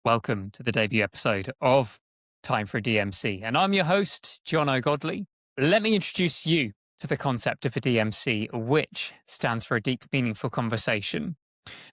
Welcome to the debut episode of Time For A DMC. And I'm your host, Jono Godlee. Let me introduce you to the concept of a DMC, which stands for a deep, meaningful conversation.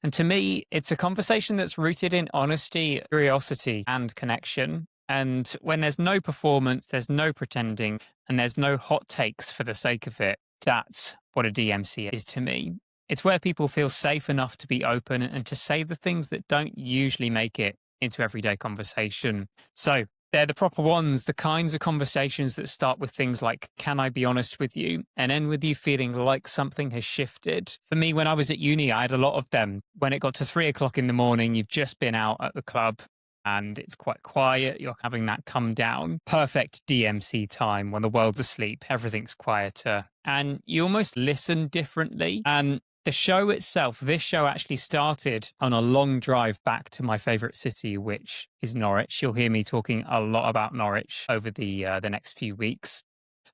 And to me, it's a conversation that's rooted in honesty, curiosity, and connection. And when there's no performance, there's no pretending, and there's no hot takes for the sake of it, that's what a DMC is to me. It's where people feel safe enough to be open and to say the things that don't usually make it into everyday conversation. So they're the proper ones, the kinds of conversations that start with things like, can I be honest with you? And end with you feeling like something has shifted. For me, when I was at uni, I had a lot of them. When it got to 3 o'clock in the morning, you've just been out at the club and it's quite quiet. You're having that come down. Perfect DMC time when the world's asleep, everything's quieter, and you almost listen differently. And the show itself, this show actually started on a long drive back to my favorite city, which is Norwich. You'll hear me talking a lot about Norwich over the next few weeks.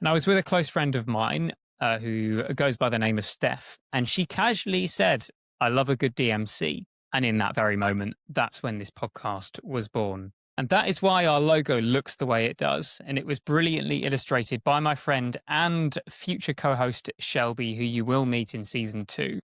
And I was with a close friend of mine who goes by the name of Steph, and she casually said, I love a good DMC. And in that very moment, that's when this podcast was born. And that is why our logo looks the way it does. And it was brilliantly illustrated by my friend and future co-host Shelby, who you will meet in season 2.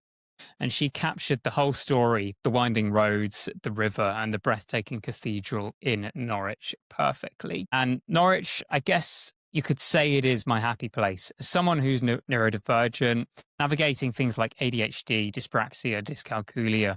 And she captured the whole story, the winding roads, the river, and the breathtaking cathedral in Norwich perfectly. And Norwich, I guess you could say it is my happy place. As someone who's neurodivergent, navigating things like ADHD, dyspraxia, dyscalculia,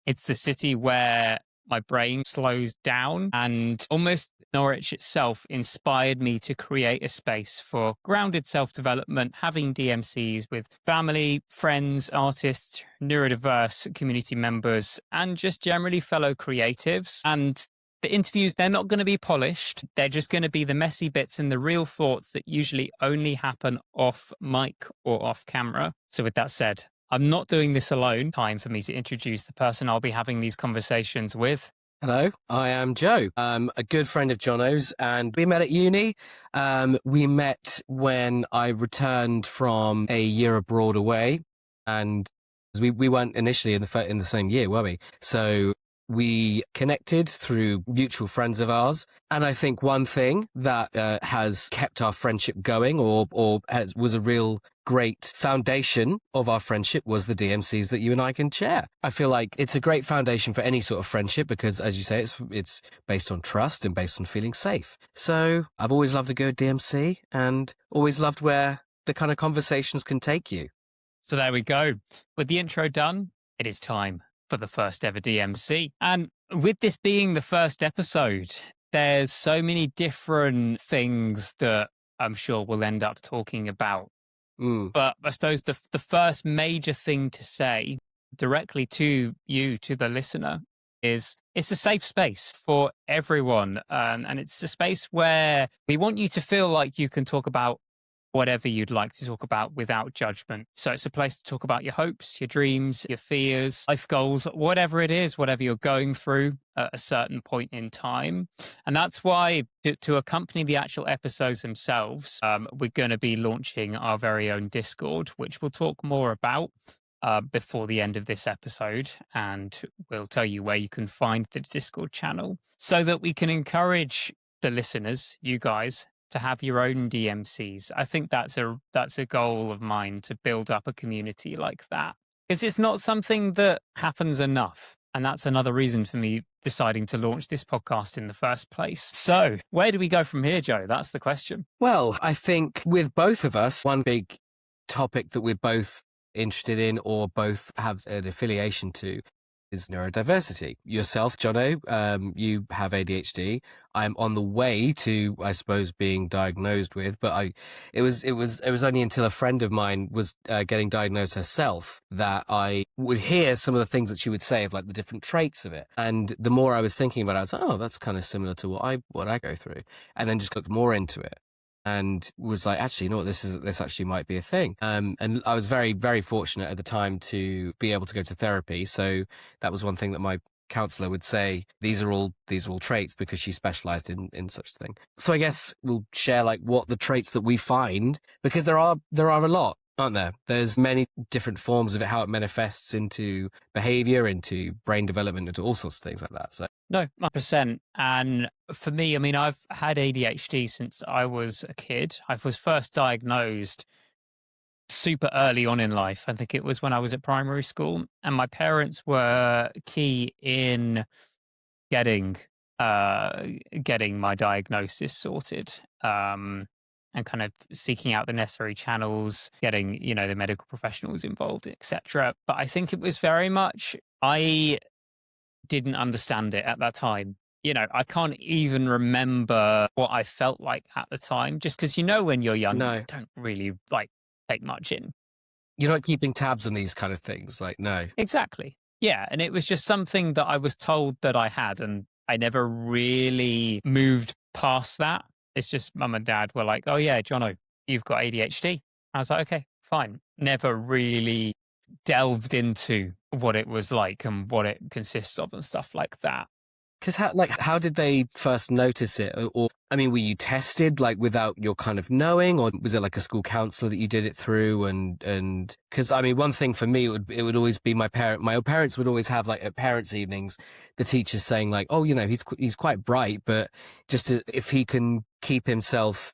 it's the city where my brain slows down, and almost Norwich itself inspired me to create a space for grounded self-development, having DMCs with family, friends, artists, neurodiverse community members, and just generally fellow creatives. And the interviews, they're not going to be polished. They're just going to be the messy bits and the real thoughts that usually only happen off mic or off camera. So with that said, I'm not doing this alone. Time for me to introduce the person I'll be having these conversations with. Hello, I am Joe. I'm a good friend of Jono's, and we met at uni. We met when I returned from a year abroad away, and we weren't initially in the same year, were we? So we connected through mutual friends of ours. And I think one thing that has kept our friendship going or was a real great foundation of our friendship was the DMCs that you and I can share. I feel like it's a great foundation for any sort of friendship because, as you say, it's based on trust and based on feeling safe. So I've always loved a good DMC and always loved where the kind of conversations can take you. So there we go. With the intro done, it is time for the first ever DMC. And with this being the first episode, there's so many different things that I'm sure we'll end up talking about. But I suppose the first major thing to say directly to you, to the listener, is it's a safe space for everyone. And it's a space where we want you to feel like you can talk about whatever you'd like to talk about without judgment. So it's a place to talk about your hopes, your dreams, your fears, life goals, whatever it is, whatever you're going through at a certain point in time. And that's why to accompany the actual episodes themselves, we're going to be launching our very own Discord, which we'll talk more about before the end of this episode. And we'll tell you where you can find the Discord channel so that we can encourage the listeners, you guys, to have your own DMCs. I think that's a goal of mine, to build up a community like that, because it's not something that happens enough. And that's another reason for me deciding to launch this podcast in the first place. So where do we go from here, Joe? That's the question. Well, I think with both of us, one big topic that we're both interested in or both have an affiliation to is neurodiversity. Yourself, Jono, you have ADHD. I'm on the way to, I suppose, being diagnosed with, but it was only until a friend of mine was getting diagnosed herself that I would hear some of the things that she would say of like the different traits of it. And the more I was thinking about it, I was like, oh, that's kind of similar to what I go through. And then just looked more into it and was like, actually, you know what, this actually might be a thing. And I was very, very fortunate at the time to be able to go to therapy. So that was one thing that my counselor would say, these are all traits, because she specialized in such thing. So I guess we'll share like what the traits that we find, because there are a lot. aren't there? There's many different forms of it, how it manifests into behavior, into brain development, into all sorts of things like that. So No, 100%. And for me, I mean, I've had ADHD since I was a kid. I was first diagnosed super early on in life. I think it was when I was at primary school, and my parents were key in getting getting my diagnosis sorted, and kind of seeking out the necessary channels, getting, you know, the medical professionals involved, etc. But I think it was very much, I didn't understand it at that time. You know, I can't even remember what I felt like at the time, just because, you know, when you're young, no, you don't really like take much in. you're not keeping tabs on these kind of things. Like, no. Exactly. Yeah. And it was just something that I was told that I had, and I never really moved past that. It's just mum and dad were like, oh, yeah, Jono, you've got ADHD. I was like, okay, fine. Never really delved into what it was like and what it consists of and stuff like that. Because how did they first notice it? Or, I mean, were you tested like without your kind of knowing, or was it like a school counselor that you did it through? And because I mean, one thing for me, it would always be my parents would always have like at parents' evenings, the teachers saying like, oh, you know, he's quite bright, but just if he can keep himself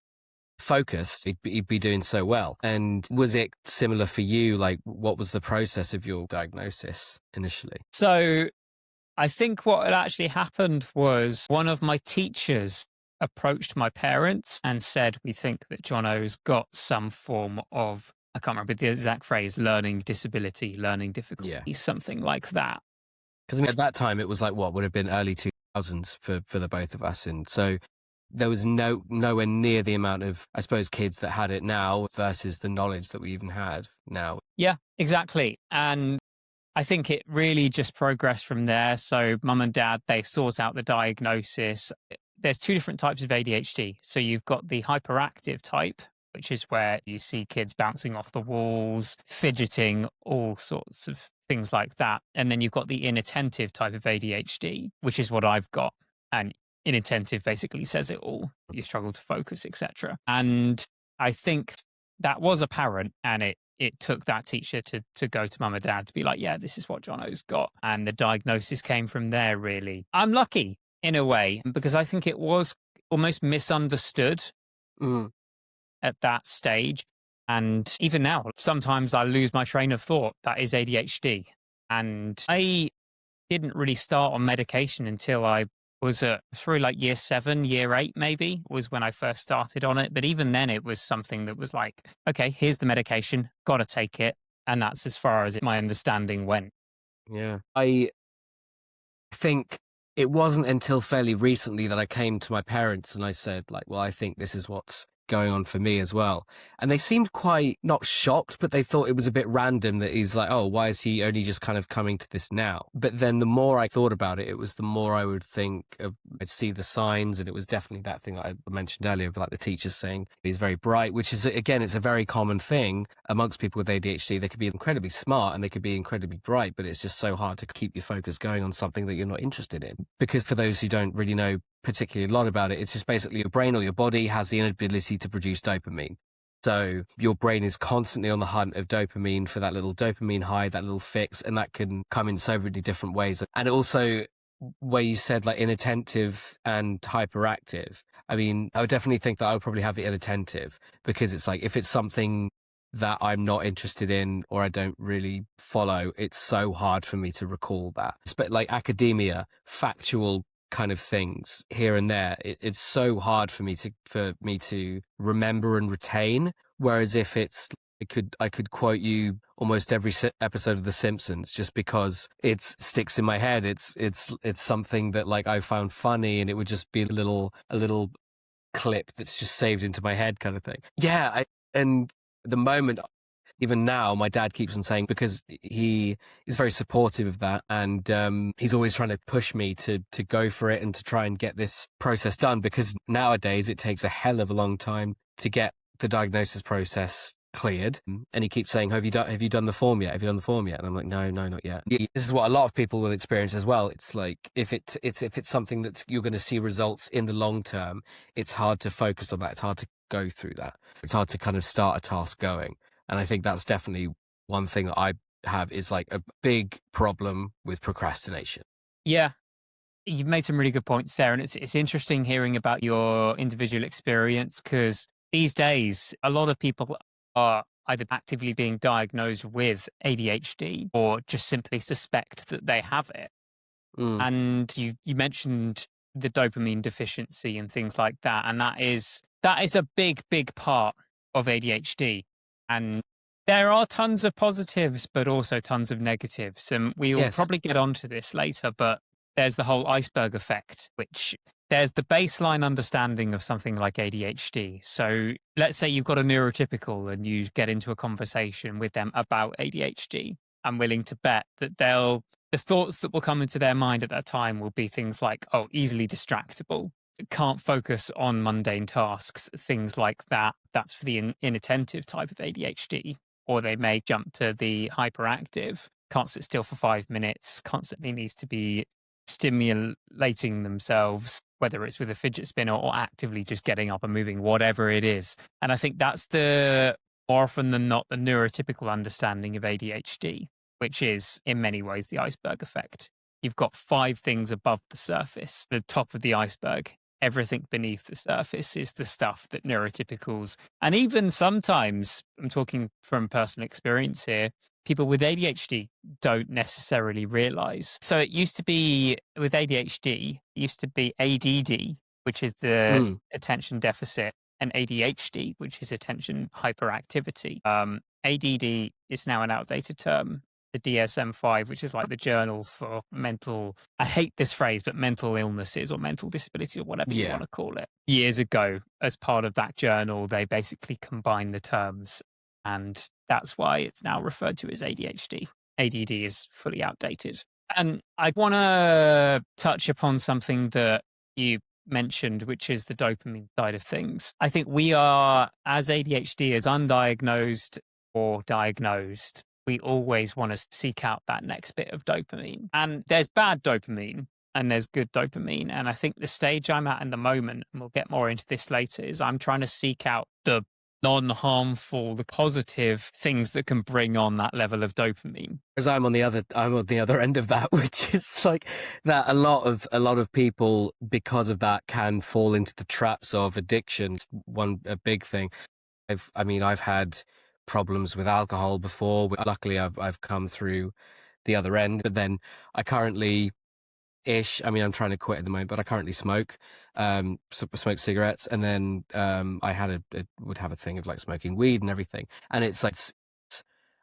focused, he'd be doing so well. And was it similar for you? Like, what was the process of your diagnosis initially? So I think what had actually happened was one of my teachers approached my parents and said, we think that Jono's got some form of, I can't remember the exact phrase, learning disability, learning difficulty, Yeah. something like that. Because I mean, at that time, it was like what would have been early 2000s for the both of us. And so there was nowhere near the amount of, I suppose, kids that had it now versus the knowledge that we even had now. Yeah, exactly. And I think it really just progressed from there. So mum and dad, they sort out the diagnosis. There's two different types of ADHD. So you've got the hyperactive type, which is where you see kids bouncing off the walls, fidgeting, all sorts of things like that. And then you've got the inattentive type of ADHD, which is what I've got. And inattentive basically says it all. You struggle to focus, etc. And I think that was apparent, and it took that teacher to go to mum and dad to be like, yeah, this is what Jono's got. And the diagnosis came from there, really. I'm lucky in a way, because I think it was almost misunderstood at that stage. And even now, sometimes I lose my train of thought. That is ADHD. And I didn't really start on medication until I was through like year 7, year 8, maybe, was when I first started on it. But even then, it was something that was like, okay, here's the medication, got to take it. And that's as far as my understanding went. Yeah. I think it wasn't until fairly recently that I came to my parents and I said, like, well, I think this is what's going on for me as well. And they seemed quite not shocked, but they thought it was a bit random that he's like, oh, why is he only just kind of coming to this now? But then the more I thought about it, it was the more I would think of, I'd see the signs. And it was definitely that thing I mentioned earlier, like the teachers saying he's very bright, which is, again, it's a very common thing amongst people with ADHD. They could be incredibly smart and they could be incredibly bright, but it's just so hard to keep your focus going on something that you're not interested in. Because for those who don't really know particularly a lot about it, it's just basically your brain or your body has the inability to produce dopamine. So your brain is constantly on the hunt of dopamine for that little dopamine high, that little fix, and that can come in so many different ways. And also, where you said like inattentive and hyperactive, I mean, I would definitely think that I would probably have the inattentive, because it's like if it's something that I'm not interested in or I don't really follow, it's so hard for me to recall that. But like academia, factual kind of things here and there, it's so hard for me to remember and retain. Whereas if it's, I could quote you almost every episode of The Simpsons just because it sticks in my head. It's something that like I found funny, and it would just be a little clip that's just saved into my head, kind of thing. Yeah, and at the moment, even now, my dad keeps on saying, because he is very supportive of that, and he's always trying to push me to go for it and to try and get this process done, because nowadays it takes a hell of a long time to get the diagnosis process cleared. And he keeps saying, have you done the form yet? Have you done the form yet? And I'm like, no, not yet. This is what a lot of people will experience as well. It's like if it's something that you're going to see results in the long term, it's hard to focus on that. It's hard to go through that. It's hard to kind of start a task going. And I think that's definitely one thing that I have is like a big problem with procrastination. Yeah, you've made some really good points there. And it's interesting hearing about your individual experience, because these days, a lot of people are either actively being diagnosed with ADHD or just simply suspect that they have it. Mm. And you mentioned the dopamine deficiency and things like that. And that is a big part of ADHD. And there are tons of positives, but also tons of negatives. And we will Yes. probably get onto this later, but there's the whole iceberg effect, which there's the baseline understanding of something like ADHD. So let's say you've got a neurotypical and you get into a conversation with them about ADHD. I'm willing to bet that the thoughts that will come into their mind at that time will be things like, oh, easily distractible, can't focus on mundane tasks, things like that. That's for the inattentive type of ADHD. Or they may jump to the hyperactive, can't sit still for 5 minutes, constantly needs to be stimulating themselves, whether it's with a fidget spinner or actively just getting up and moving, whatever it is. And I think that's the more often than not the neurotypical understanding of ADHD, which is in many ways the iceberg effect. You've got 5 things above the surface, the top of the iceberg. Everything beneath the surface is the stuff that neurotypicals, and even sometimes, I'm talking from personal experience here, people with ADHD don't necessarily realize. So it used to be with ADHD, it used to be ADD, which is the attention deficit, and ADHD, which is attention hyperactivity. ADD is now an outdated term. The DSM-5, which is like the journal for mental, I hate this phrase, but mental illnesses or mental disability or whatever you want to call it. Years ago, as part of that journal, they basically combined the terms, and that's why it's now referred to as ADHD. ADD is fully outdated. And I want to touch upon something that you mentioned, which is the dopamine side of things. I think we are, as ADHD, as undiagnosed or diagnosed, we always want to seek out that next bit of dopamine. And there's bad dopamine and there's good dopamine. And I think the stage I'm at in the moment, and we'll get more into this later, is I'm trying to seek out the non-harmful, the positive things that can bring on that level of dopamine. Because I'm on the other end of that, which is like that a lot of people, because of that, can fall into the traps of addiction. A big thing. I've had problems with alcohol before. Luckily, I've come through the other end. But then I currently I'm trying to quit at the moment, but I currently smoke, smoke cigarettes, and then I would have a thing of like smoking weed and everything, and it's like it's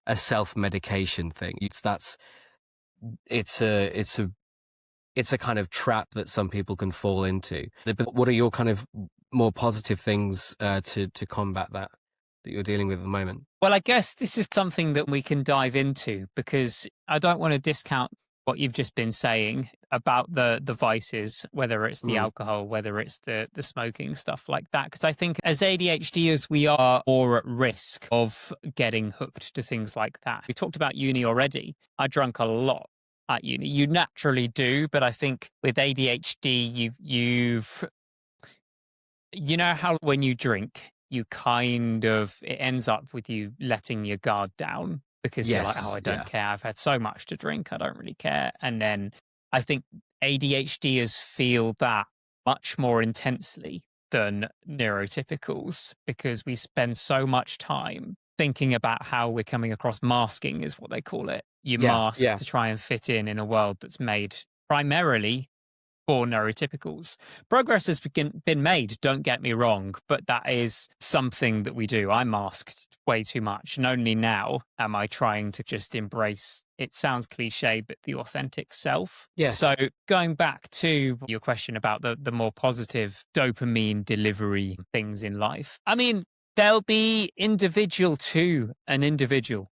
a self-medication thing. It's a kind of trap that some people can fall into. But what are your kind of more positive things to combat that you're dealing with at the moment? Well, I guess this is something that we can dive into, because I don't want to discount what you've just been saying about the vices, whether it's the alcohol, whether it's the smoking, stuff like that. Because I think as ADHDers, we are more at risk of getting hooked to things like that. We talked about uni already. I drank a lot at uni. You naturally do, but I think with ADHD, you know how when you drink, it ends up with you letting your guard down, because you're like, oh, I don't care. I've had so much to drink. I don't really care. And then I think ADHDers feel that much more intensely than neurotypicals, because we spend so much time thinking about how we're coming across. Masking is what they call it. You mask to try and fit in a world that's made primarily for neurotypicals. Progress has been made, don't get me wrong, but that is something that we do. I masked way too much, and only now am I trying to just embrace, it sounds cliche, but the authentic self. Yes. So going back to your question about the more positive dopamine delivery things in life, I mean, they'll be individual to an individual.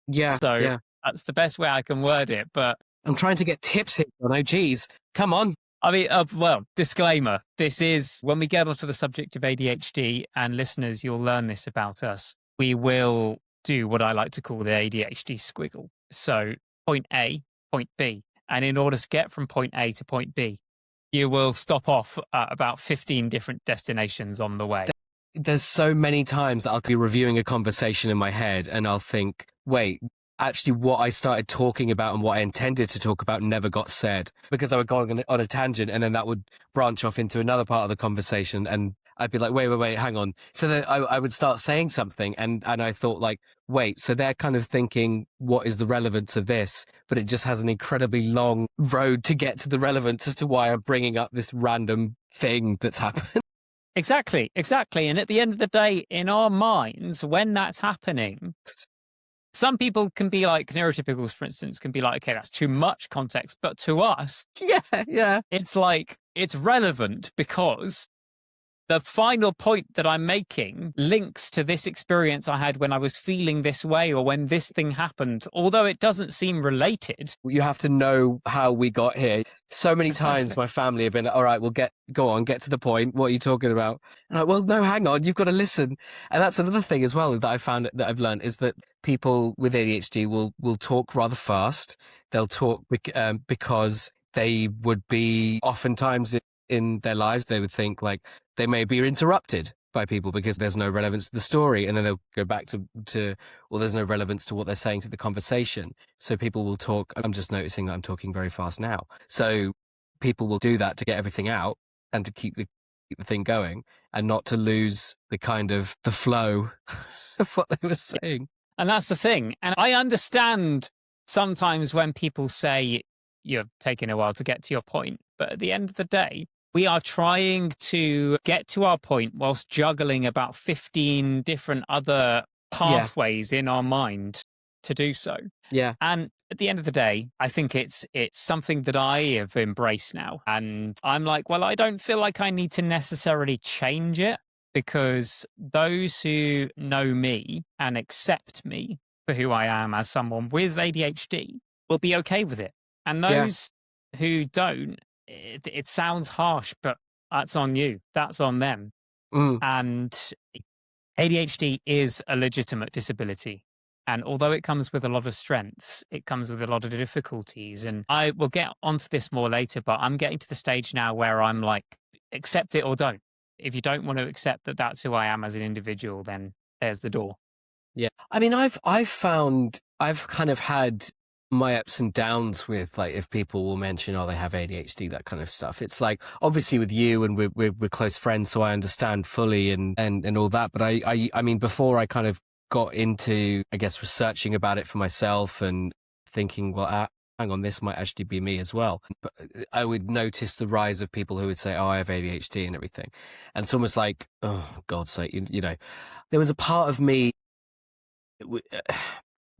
Yeah. So that's the best way I can word it, but I'm trying to get tips here. Oh, geez. Come on. I mean, well, disclaimer. This is when we get onto the subject of ADHD, and listeners, you'll learn this about us. We will do what I like to call the ADHD squiggle. So point A, point B. And in order to get from point A to point B, you will stop off at about 15 different destinations on the way. there's so many times that I'll be reviewing a conversation in my head and I'll think, wait, actually what I started talking about and what I intended to talk about never got said, because I would go on a tangent and then that would branch off into another part of the conversation and I'd be like, wait, hang on. So then I would start saying something and I thought like, wait, so they're kind of thinking, what is the relevance of this? But it just has an incredibly long road to get to the relevance as to why I'm bringing up this random thing that's happened. Exactly. And at the end of the day, in our minds, when that's happening, some people can be like, neurotypicals, for instance, can be like, okay, that's too much context. But to us, yeah, it's like, it's relevant because the final point that I'm making links to this experience I had when I was feeling this way or when this thing happened, although it doesn't seem related. You have to know how we got here. So many times my family have been, all right, go on, get to the point. What are you talking about? And I'm like, well, no, hang on, you've got to listen. And that's another thing as well that I found that I've learned is that people with ADHD will talk rather fast. They'll talk because they would be oftentimes in their lives, they would think like they may be interrupted by people because there's no relevance to the story. And then they'll go back to well, there's no relevance to what they're saying to the conversation. So people will talk. I'm just noticing that I'm talking very fast now. So people will do that to get everything out and to keep the thing going and not to lose the kind of the flow of what they were saying. And that's the thing. And I understand sometimes when people say you're taking a while to get to your point, but at the end of the day, we are trying to get to our point whilst juggling about 15 different other pathways in our mind to do so. Yeah. And at the end of the day, I think it's something that I have embraced now. And I'm like, well, I don't feel like I need to necessarily change it because those who know me and accept me for who I am as someone with ADHD will be okay with it. And those who don't, it sounds harsh, but that's on you. That's on them. And ADHD is a legitimate disability. And although it comes with a lot of strengths, it comes with a lot of difficulties. And I will get onto this more later, but I'm getting to the stage now where I'm like, accept it or don't. If you don't want to accept that that's who I am as an individual, then there's the door. Yeah. I mean, I've found I've kind of had my ups and downs with like if people will mention they have ADHD, that kind of stuff. It's like obviously with you and we're close friends, so I understand fully and all that. But I mean before I kind of got into I guess researching about it for myself and thinking, well, hang on, this might actually be me as well. But I would notice the rise of people who would say, I have ADHD and everything, and it's almost like, oh God's sake, you know, there was a part of me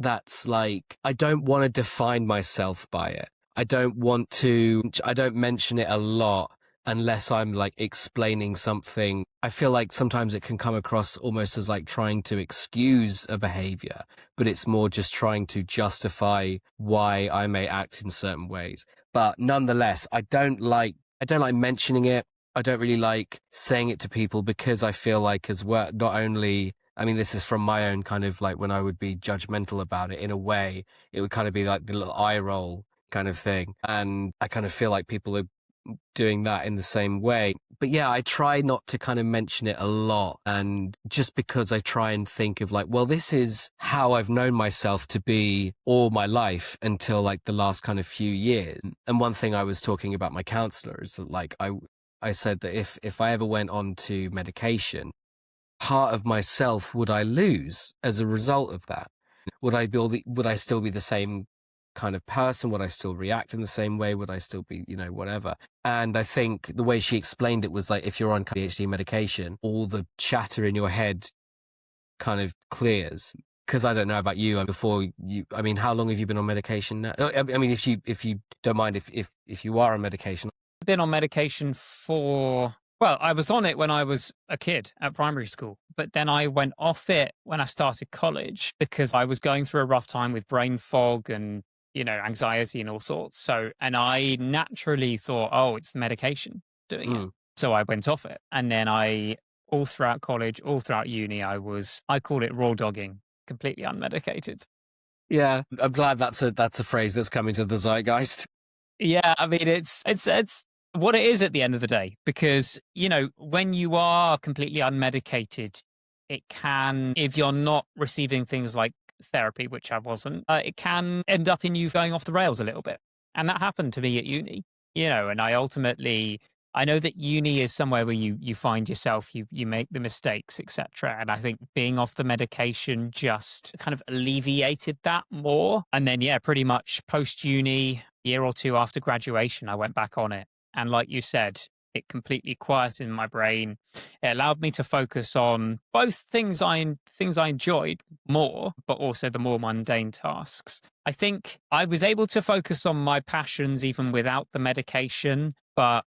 that's like, I don't want to define myself by it. I don't mention it a lot unless I'm like explaining something. I feel like sometimes it can come across almost as like trying to excuse a behavior, but it's more just trying to justify why I may act in certain ways. But nonetheless, I don't like mentioning it. I don't really like saying it to people because I feel like as well, not only, I mean, this is from my own kind of like when I would be judgmental about it in a way, it would kind of be like the little eye roll kind of thing. And I kind of feel like people are doing that in the same way. But yeah, I try not to kind of mention it a lot. And just because I try and think of like, well, this is how I've known myself to be all my life until like the last kind of few years. And one thing I was talking about my counselor is that like, I said that if I ever went on to medication, part of myself would I lose as a result of that? Would I still be the same kind of person? Would I still react in the same way? Would I still be, you know, whatever? And I think the way she explained it was like, if you're on ADHD medication, all the chatter in your head kind of clears. Because I don't know about you, and before you, I mean, how long have you been on medication now? I mean, if you don't mind, if you are on medication. I've been on medication for, well, I was on it when I was a kid at primary school, but then I went off it when I started college because I was going through a rough time with brain fog and, you know, anxiety and all sorts. So, and I naturally thought, oh, it's the medication doing it. So I went off it. And then all throughout college, all throughout uni, I called it raw dogging, completely unmedicated. Yeah, I'm glad that's a phrase that's coming to the zeitgeist. Yeah, I mean, it's what it is at the end of the day, because, you know, when you are completely unmedicated, it can, if you're not receiving things like therapy, which I wasn't, it can end up in you going off the rails a little bit. And that happened to me at uni, you know, and I know that uni is somewhere where you find yourself, you make the mistakes, etc. And I think being off the medication just kind of alleviated that more. And then, yeah, pretty much post uni, year or two after graduation, I went back on it. And like you said, it completely quieted my brain. It allowed me to focus on both things I enjoyed more, but also the more mundane tasks. I think I was able to focus on my passions even without the medication, but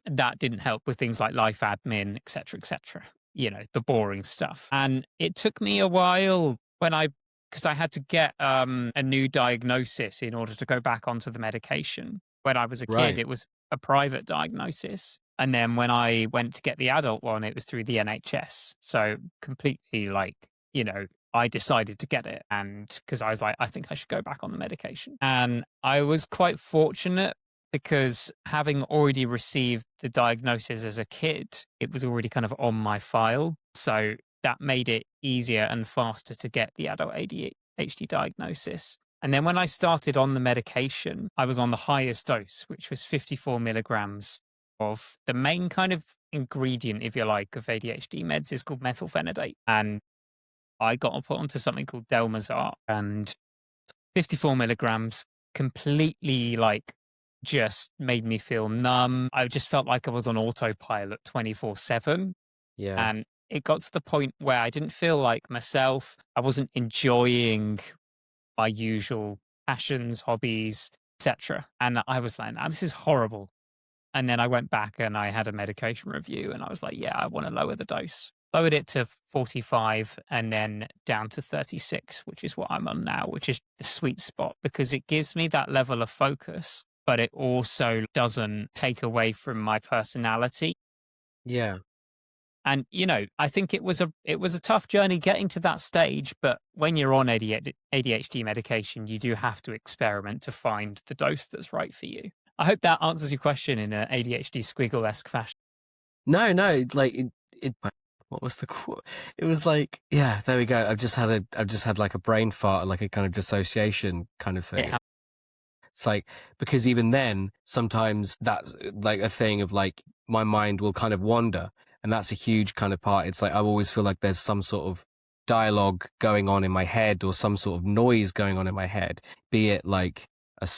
that didn't help with things like life admin, etc., you know, the boring stuff. And it took me a while because I had to get a new diagnosis in order to go back onto the medication. When I was a kid, Right. it was a private diagnosis. And then when I went to get the adult one, it was through the NHS. So completely like, you know, I decided to get it. And because I was like, I think I should go back on the medication. And I was quite fortunate because having already received the diagnosis as a kid, it was already kind of on my file. So that made it easier and faster to get the adult ADHD diagnosis. And then when I started on the medication, I was on the highest dose, which was 54 milligrams of the main kind of ingredient, if you like, of ADHD meds is called methylphenidate. And I got put onto something called Delmazart, and 54 milligrams completely like just made me feel numb. I just felt like I was on autopilot 24/7. Yeah. And it got to the point where I didn't feel like myself. I wasn't enjoying my usual passions, hobbies, etc. And I was like, this is horrible. And then I went back and I had a medication review and I was like, yeah, I want to lower the dose. Lowered it to 45 and then down to 36, which is what I'm on now, which is the sweet spot because it gives me that level of focus, but it also doesn't take away from my personality. Yeah. And, you know, I think it was a tough journey getting to that stage, but when you're on ADHD medication, you do have to experiment to find the dose that's right for you. I hope that answers your question in an ADHD squiggle-esque fashion. No, like it what was the quote? It was like, yeah, there we go. I've just had like a brain fart, like a kind of dissociation kind of thing. It's like, because even then, sometimes that's like a thing of like, my mind will kind of wander. And that's a huge kind of part. It's like, I always feel like there's some sort of dialogue going on in my head or some sort of noise going on in my head, be it like a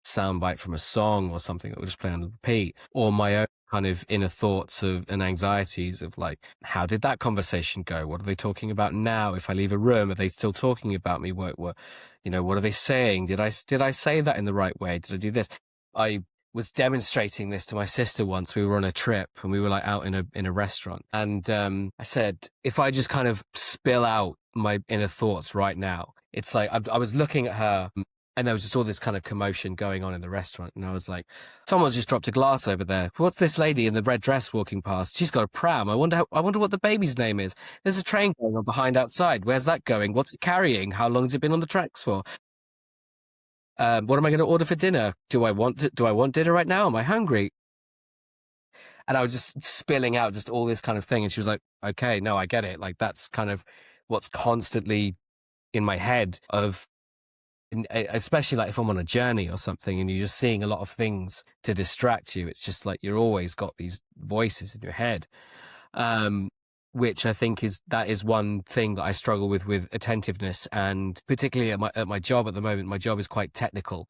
soundbite from a song or something that will just play on repeat, or my own kind of inner thoughts and anxieties of like, how did that conversation go? What are they talking about now? If I leave a room, are they still talking about me? What are they saying? Did I say that in the right way? Did I do this? I was demonstrating this to my sister once. We were on a trip and we were like out in a restaurant. And I said, if I just kind of spill out my inner thoughts right now, it's like I was looking at her and there was just all this kind of commotion going on in the restaurant. And I was like, someone's just dropped a glass over there. What's this lady in the red dress walking past? She's got a pram. I wonder what the baby's name is. There's a train going on behind outside. Where's that going? What's it carrying? How long has it been on the tracks for? What am I going to order for dinner? Do I want dinner right now? Am I hungry? And I was just spilling out just all this kind of thing. And she was like, okay, no, I get it. Like, that's kind of what's constantly in my head especially like if I'm on a journey or something and you're just seeing a lot of things to distract you. It's just like, you're always got these voices in your head. Which I think is one thing that I struggle with attentiveness, and particularly at my job at the moment. My job is quite technical,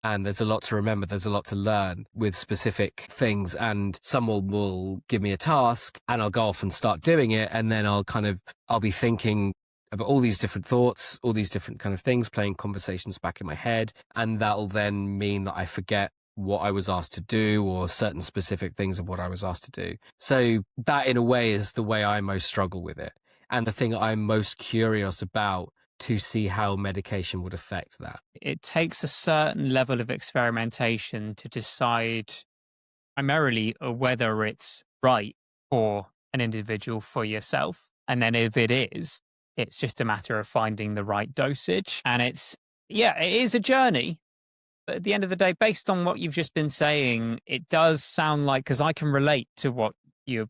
and there's a lot to remember. There's a lot to learn with specific things, and someone will give me a task, and I'll go off and start doing it, and then I'll be thinking about all these different thoughts, all these different kind of things, playing conversations back in my head, and that'll then mean that I forget what I was asked to do or certain specific things of what I was asked to do. So that in a way is the way I most struggle with it. And the thing I'm most curious about to see how medication would affect that. It takes a certain level of experimentation to decide primarily whether it's right for an individual, for yourself. And then if it is, it's just a matter of finding the right dosage. And it is a journey. But at the end of the day, based on what you've just been saying, it does sound like, because I can relate to what you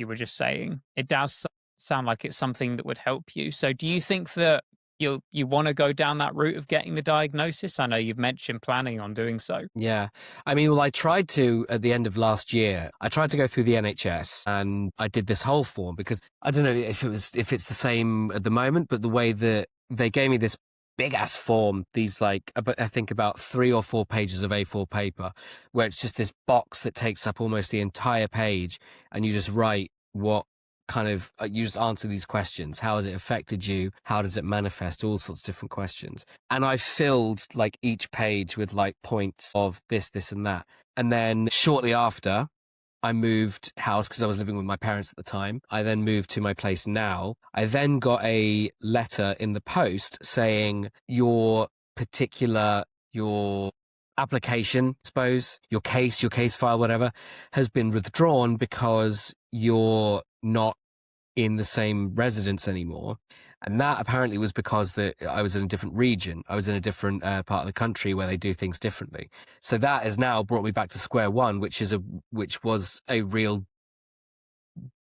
were just saying, it does sound like it's something that would help you. So do you think that you want to go down that route of getting the diagnosis? I know you've mentioned planning on doing so. Yeah. I mean, well, I tried to, at the end of last year, I tried to go through the NHS and I did this whole form because I don't know if it's the same at the moment, but the way that they gave me this big ass form, these like, I think about 3 or 4 pages of A4 paper, where it's just this box that takes up almost the entire page and you just write what kind of, you just answer these questions. How has it affected you? How does it manifest? All sorts of different questions. And I filled like each page with like points of this, and that. And then shortly after, I moved house because I was living with my parents at the time. I then moved to my place now. I then got a letter in the post saying your application, I suppose, your case file, whatever, has been withdrawn because you're not in the same residence anymore. And that apparently was because I was in a different region. I was in a different part of the country where they do things differently. So that has now brought me back to square one, which was a real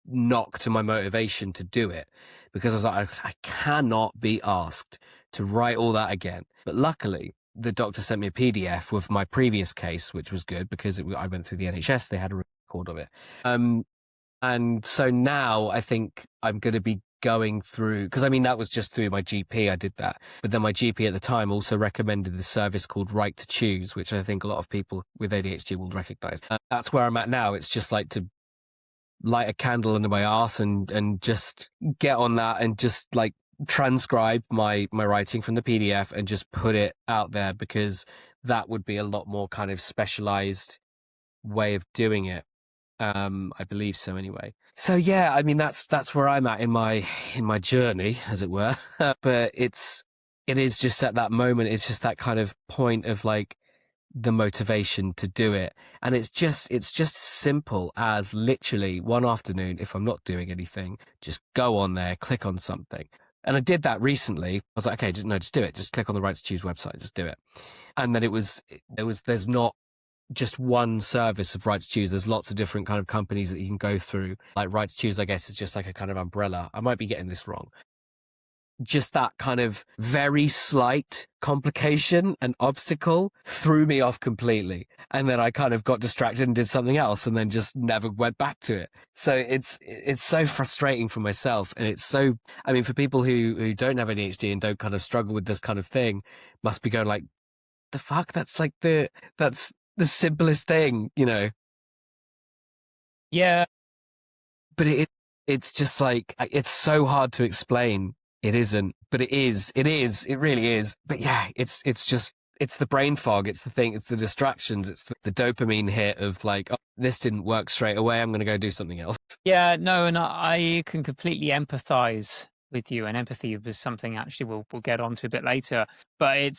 knock to my motivation to do it, because I was like, I cannot be asked to write all that again. But luckily, the doctor sent me a PDF with my previous case, which was good because I went through the NHS. They had a record of it. And so now I think I'm going to be going through, because I mean, that was just through my GP. I did that. But then my GP at the time also recommended the service called Right to Choose, which I think a lot of people with ADHD will recognize. That's where I'm at now. It's just like to light a candle under my arse and just get on that and just like transcribe my writing from the PDF and just put it out there, because that would be a lot more kind of specialized way of doing it. I believe so anyway. So yeah, I mean, that's where I'm at in my journey, as it were. But it is just at that moment, it's just that kind of point of like the motivation to do it. And it's just simple as literally one afternoon, if I'm not doing anything, just go on there, click on something. And I did that recently. I was like, okay, just do it. Just click on the Right to Choose website, just do it. And then there's not just one service of Right to Choose. There's lots of different kind of companies that you can go through. Like Right to Choose, I guess, is just like a kind of umbrella. I might be getting this wrong. Just that kind of very slight complication and obstacle threw me off completely. And then I kind of got distracted and did something else and then just never went back to it. So it's so frustrating for myself. And it's so, I mean, for people who don't have ADHD and don't kind of struggle with this kind of thing, must be going like, the fuck? That's the simplest thing, you know? Yeah. But it's just like, it's so hard to explain. It isn't, but it is, it really is. But yeah, it's the brain fog. It's the thing, it's the distractions. It's the dopamine hit of like, oh, this didn't work straight away. I'm going to go do something else. Yeah, no, and I can completely empathize with you, and empathy was something actually we'll get onto a bit later. But it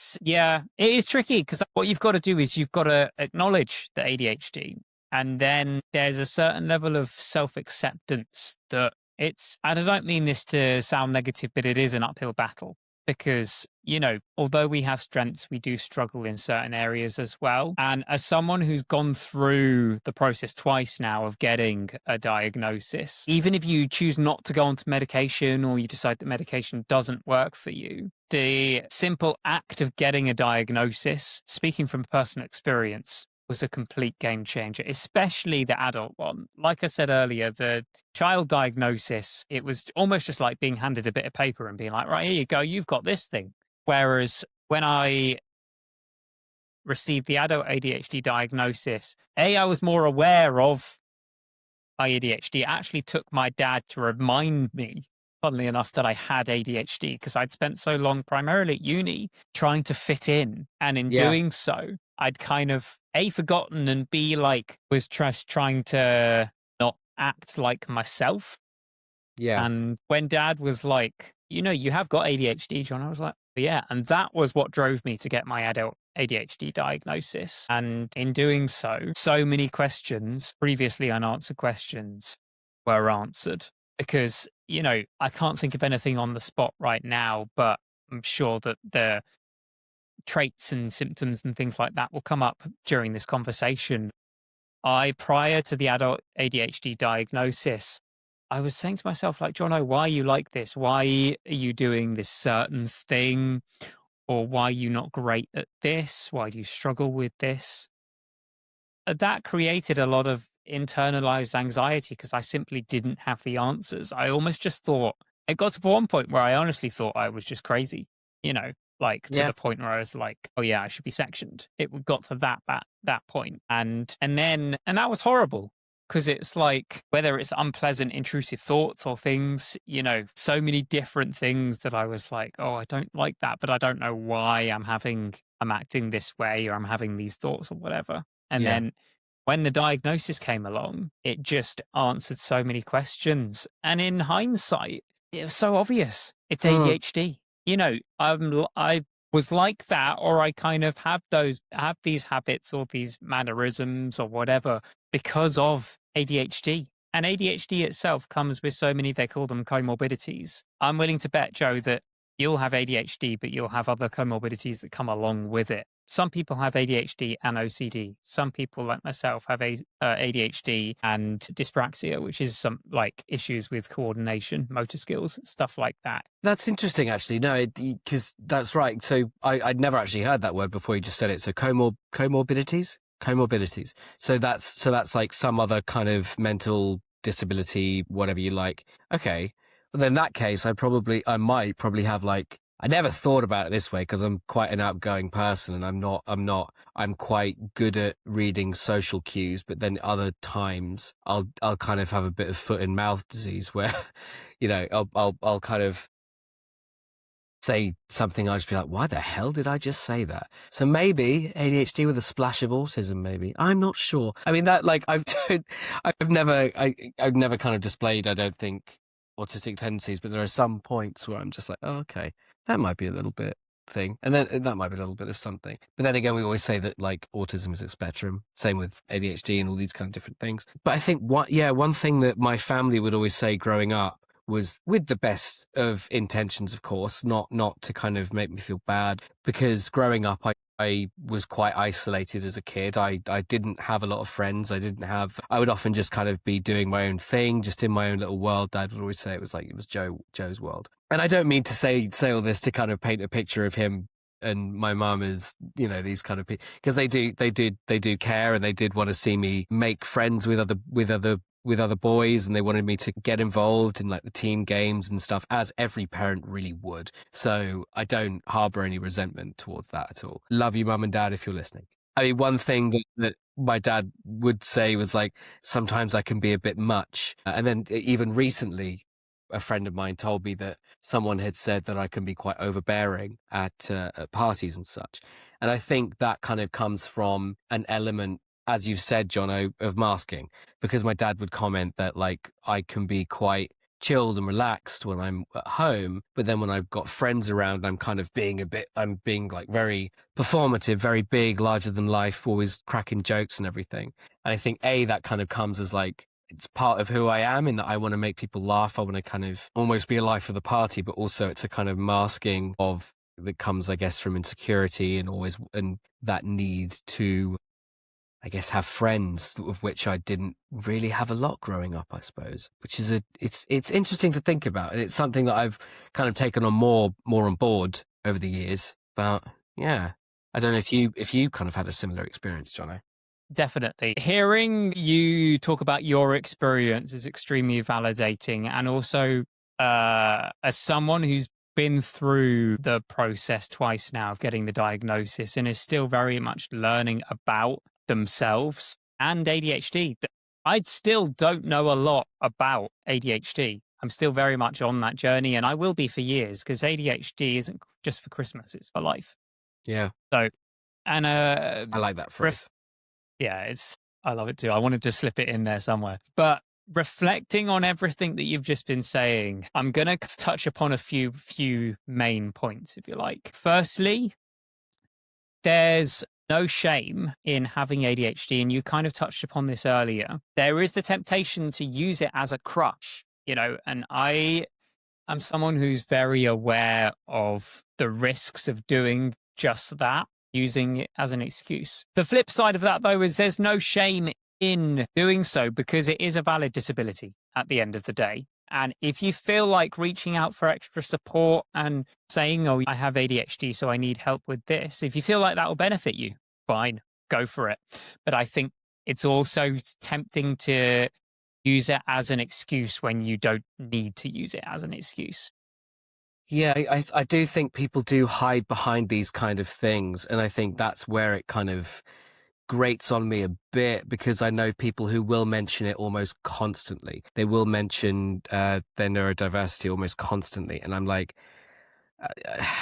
is tricky, because what you've got to do is you've got to acknowledge the ADHD, and then there's a certain level of self-acceptance that and I don't mean this to sound negative, but it is an uphill battle, because, you know, although we have strengths, we do struggle in certain areas as well. And as someone who's gone through the process twice now of getting a diagnosis, even if you choose not to go onto medication or you decide that medication doesn't work for you, the simple act of getting a diagnosis, speaking from personal experience, was a complete game changer, especially the adult one. Like I said earlier, the child diagnosis, it was almost just like being handed a bit of paper and being like, right, here you go, you've got this thing. Whereas when I received the adult ADHD diagnosis, I was more aware of my ADHD. It actually took my dad to remind me, funnily enough, that I had ADHD, because I'd spent so long, primarily at uni, trying to fit in. And in doing so, I'd kind of forgotten, and was just trying to not act like myself. Yeah. And when Dad was like, you have got ADHD, John, I was like, yeah. And that was what drove me to get my adult ADHD diagnosis. And in doing so, so many questions, previously unanswered questions, were answered. Because, I can't think of anything on the spot right now, but I'm sure that traits and symptoms and things like that will come up during this conversation. Prior to the adult ADHD diagnosis, I was saying to myself, like, Jono, why are you like this? Why are you doing this certain thing? Or why are you not great at this? Why do you struggle with this? That created a lot of internalized anxiety because I simply didn't have the answers. I almost just thought, it got to one point where I honestly thought I was just crazy, like to the point where I was like, oh yeah, I should be sectioned. It got to that point. And that was horrible because it's like, whether it's unpleasant, intrusive thoughts or things, so many different things that I was like, oh, I don't like that, but I don't know why I'm acting this way or I'm having these thoughts or whatever. And then when the diagnosis came along, it just answered so many questions. And in hindsight, it was so obvious. It's ADHD. I was like that, or I kind of have these habits or these mannerisms or whatever because of ADHD. And ADHD itself comes with so many, they call them comorbidities. I'm willing to bet, Joe, that you'll have ADHD, but you'll have other comorbidities that come along with it. Some people have ADHD and OCD. Some people, like myself, have ADHD and dyspraxia, which is some like issues with coordination, motor skills, stuff like that. That's interesting, actually. No, because that's right. So I'd never actually heard that word before you just said it. So comorbidities. So that's like some other kind of mental disability, whatever you like. Okay. Well, then in that case, I might probably have like, I never thought about it this way because I'm quite an outgoing person and I'm quite good at reading social cues, but then other times I'll kind of have a bit of foot and mouth disease where, I'll kind of say something, I'll just be like, why the hell did I just say that? So maybe ADHD with a splash of autism, maybe. I'm not sure. I mean, that like, I've never kind of displayed, I don't think, autistic tendencies, but there are some points where I'm just like, oh, okay, that might be a little bit thing. And then that might be a little bit of something. But then again, we always say that like autism is a spectrum, same with ADHD and all these kind of different things. But I think one thing that my family would always say growing up was, with the best of intentions, of course, not to kind of make me feel bad, because growing up, I was quite isolated as a kid. I didn't have a lot of friends. I would often just kind of be doing my own thing, just in my own little world. Dad would always say it was Joe's world. And I don't mean to say all this to kind of paint a picture of him and my mum as, these kind of people, because they do care, and they did want to see me make friends with other boys, and they wanted me to get involved in like the team games and stuff, as every parent really would. So I don't harbor any resentment towards that at all. Love you, mum and dad, if you're listening. I mean, one thing that my dad would say was like, sometimes I can be a bit much. And then even recently, a friend of mine told me that someone had said that I can be quite overbearing at parties and such. And I think that kind of comes from an element, as you've said, Jono, of masking, because my dad would comment that like I can be quite chilled and relaxed when I'm at home, but then when I've got friends around, I'm kind of I'm being like very performative, very big, larger than life, always cracking jokes and everything. And I think that kind of comes as like, it's part of who I am, in that I want to make people laugh. I want to kind of almost be a life of the party, but also it's a kind of masking of that comes, I guess, from insecurity and that need to, I guess, have friends, of which I didn't really have a lot growing up, I suppose, which is it's interesting to think about. And it's something that I've kind of taken on more on board over the years. But yeah, I don't know if you kind of had a similar experience, Jono. Definitely. Hearing you talk about your experience is extremely validating. And also, as someone who's been through the process twice now of getting the diagnosis and is still very much learning about themselves and ADHD, I still don't know a lot about ADHD. I'm still very much on that journey, and I will be for years, because ADHD isn't just for Christmas, it's for life. Yeah. So, and I like that phrase. Yeah, I love it too. I wanted to slip it in there somewhere. But reflecting on everything that you've just been saying, I'm going to touch upon a few main points, if you like. Firstly, there's no shame in having ADHD, and you kind of touched upon this earlier. There is the temptation to use it as a crutch, and I am someone who's very aware of the risks of doing just that, using it as an excuse. The flip side of that, though, is there's no shame in doing so because it is a valid disability at the end of the day. And if you feel like reaching out for extra support and saying, oh, I have ADHD, so I need help with this, if you feel like that will benefit you, fine, go for it. But I think it's also tempting to use it as an excuse when you don't need to use it as an excuse. Yeah, I do think people do hide behind these kind of things. And I think that's where it kind of grates on me a bit, because I know people who will mention it almost constantly. They will mention their neurodiversity almost constantly. And I'm like,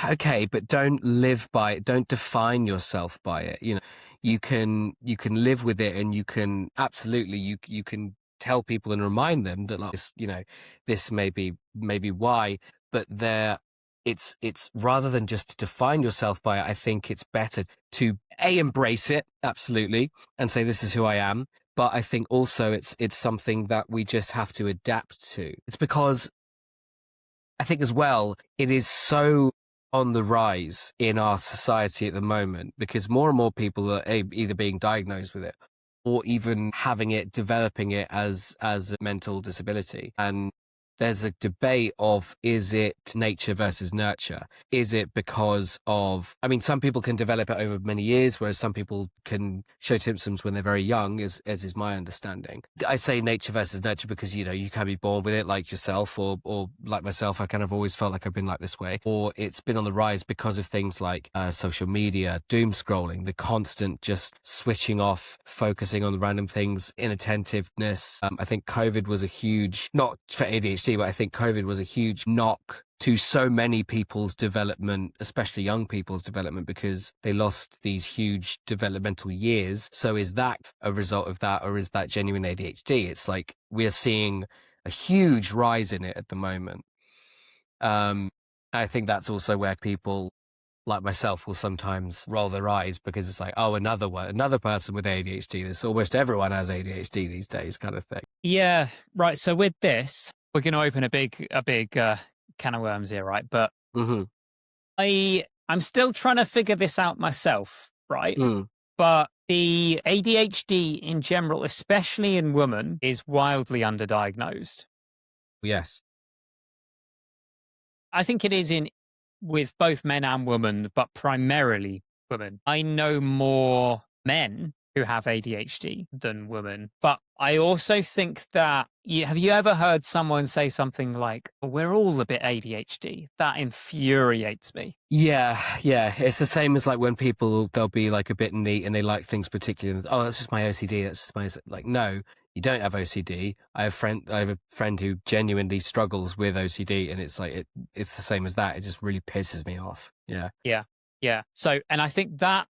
okay, but don't live by it. Don't define yourself by it. You know, you can live with it, and you can absolutely, you can tell people and remind them that, like, this, you know, this may be why, but it's rather than just to define yourself by it, I think it's better to embrace it, absolutely, and say, this is who I am. But I think also it's something that we just have to adapt to. It's because I think as well, it is so on the rise in our society at the moment, because more and more people are either being diagnosed with it or even having it, developing it as a mental disability. And there's a debate of, is it nature versus nurture? Is it because of, I mean, some people can develop it over many years, whereas some people can show symptoms when they're very young, as is my understanding. I say nature versus nurture because, you know, you can be born with it like yourself, or like myself, I kind of always felt like I've been like this way, or it's been on the rise because of things like social media, doom scrolling, the constant just switching off, focusing on random things, inattentiveness. I think COVID was a huge, not for ADHD, but I think COVID was a huge knock to so many people's development, especially young people's development, because they lost these huge developmental years. So is that a result of that, or is that genuine ADHD? It's like we're seeing a huge rise in it at the moment. I think that's also where people like myself will sometimes roll their eyes, because it's like, oh, another person with ADHD. This almost everyone has ADHD these days, kind of thing. Yeah, right. So with this, we're going to open a big can of worms here, right? But I'm still trying to figure this out myself, right? But the ADHD in general, especially in women, is wildly underdiagnosed. Yes. I think it is with both men and women, but primarily women. I know more men who have ADHD than women, but I also think that have you ever heard someone say something like, oh, we're all a bit ADHD? That infuriates me. Yeah. It's the same as like when they'll be like a bit neat and they like things particularly. Oh, that's just my OCD. That's just my, like, no, you don't have OCD. I have a friend who genuinely struggles with OCD, and it's like it's the same as that. It just really pisses me off. Yeah. So, and I think that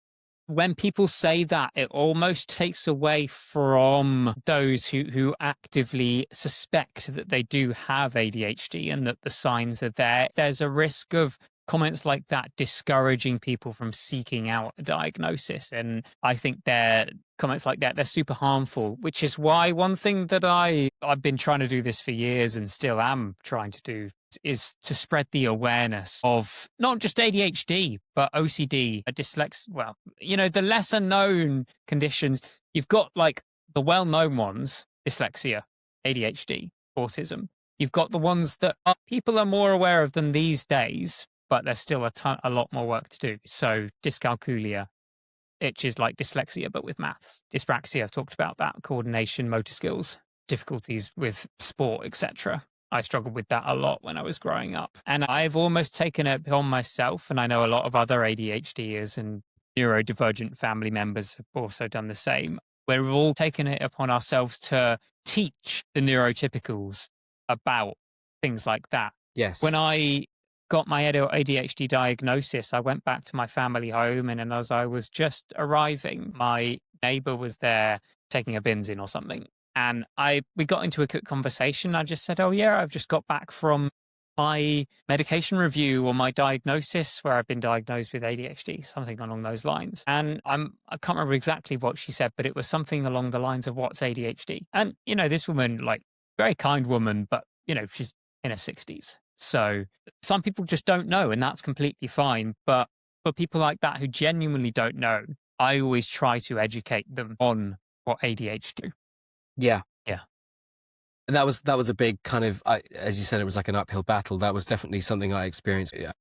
when people say that, it almost takes away from those who actively suspect that they do have ADHD and that the signs are there. There's a risk of comments like that discouraging people from seeking out a diagnosis. And I think comments like that, they're super harmful, which is why one thing that I've been trying to do this for years and still am trying to do is to spread the awareness of not just ADHD, but OCD, dyslexia. Well, you know, the lesser known conditions. You've got like the well-known ones, dyslexia, ADHD, autism. You've got the ones that people are more aware of than these days, but there's still a lot more work to do. So dyscalculia, which is like dyslexia, but with maths. Dyspraxia, I've talked about that, coordination, motor skills, difficulties with sport, etc. I struggled with that a lot when I was growing up. And I've almost taken it on myself, and I know a lot of other ADHDers and neurodivergent family members have also done the same, where we've all taken it upon ourselves to teach the neurotypicals about things like that. Yes. When I got my ADHD diagnosis, I went back to my family home, and as I was just arriving, my neighbor was there taking a bins in or something. And we got into a quick conversation. I just said, oh, yeah, I've just got back from my medication review or my diagnosis where I've been diagnosed with ADHD, something along those lines. And I can't remember exactly what she said, but it was something along the lines of what's ADHD. And, you know, this woman, like, very kind woman, but, you know, she's in her 60s. So some people just don't know, and that's completely fine. But for people like that who genuinely don't know, I always try to educate them on what ADHD. Yeah. Yeah. And that was a big kind of, as you said, it was like an uphill battle. That was definitely something I experienced. Yeah.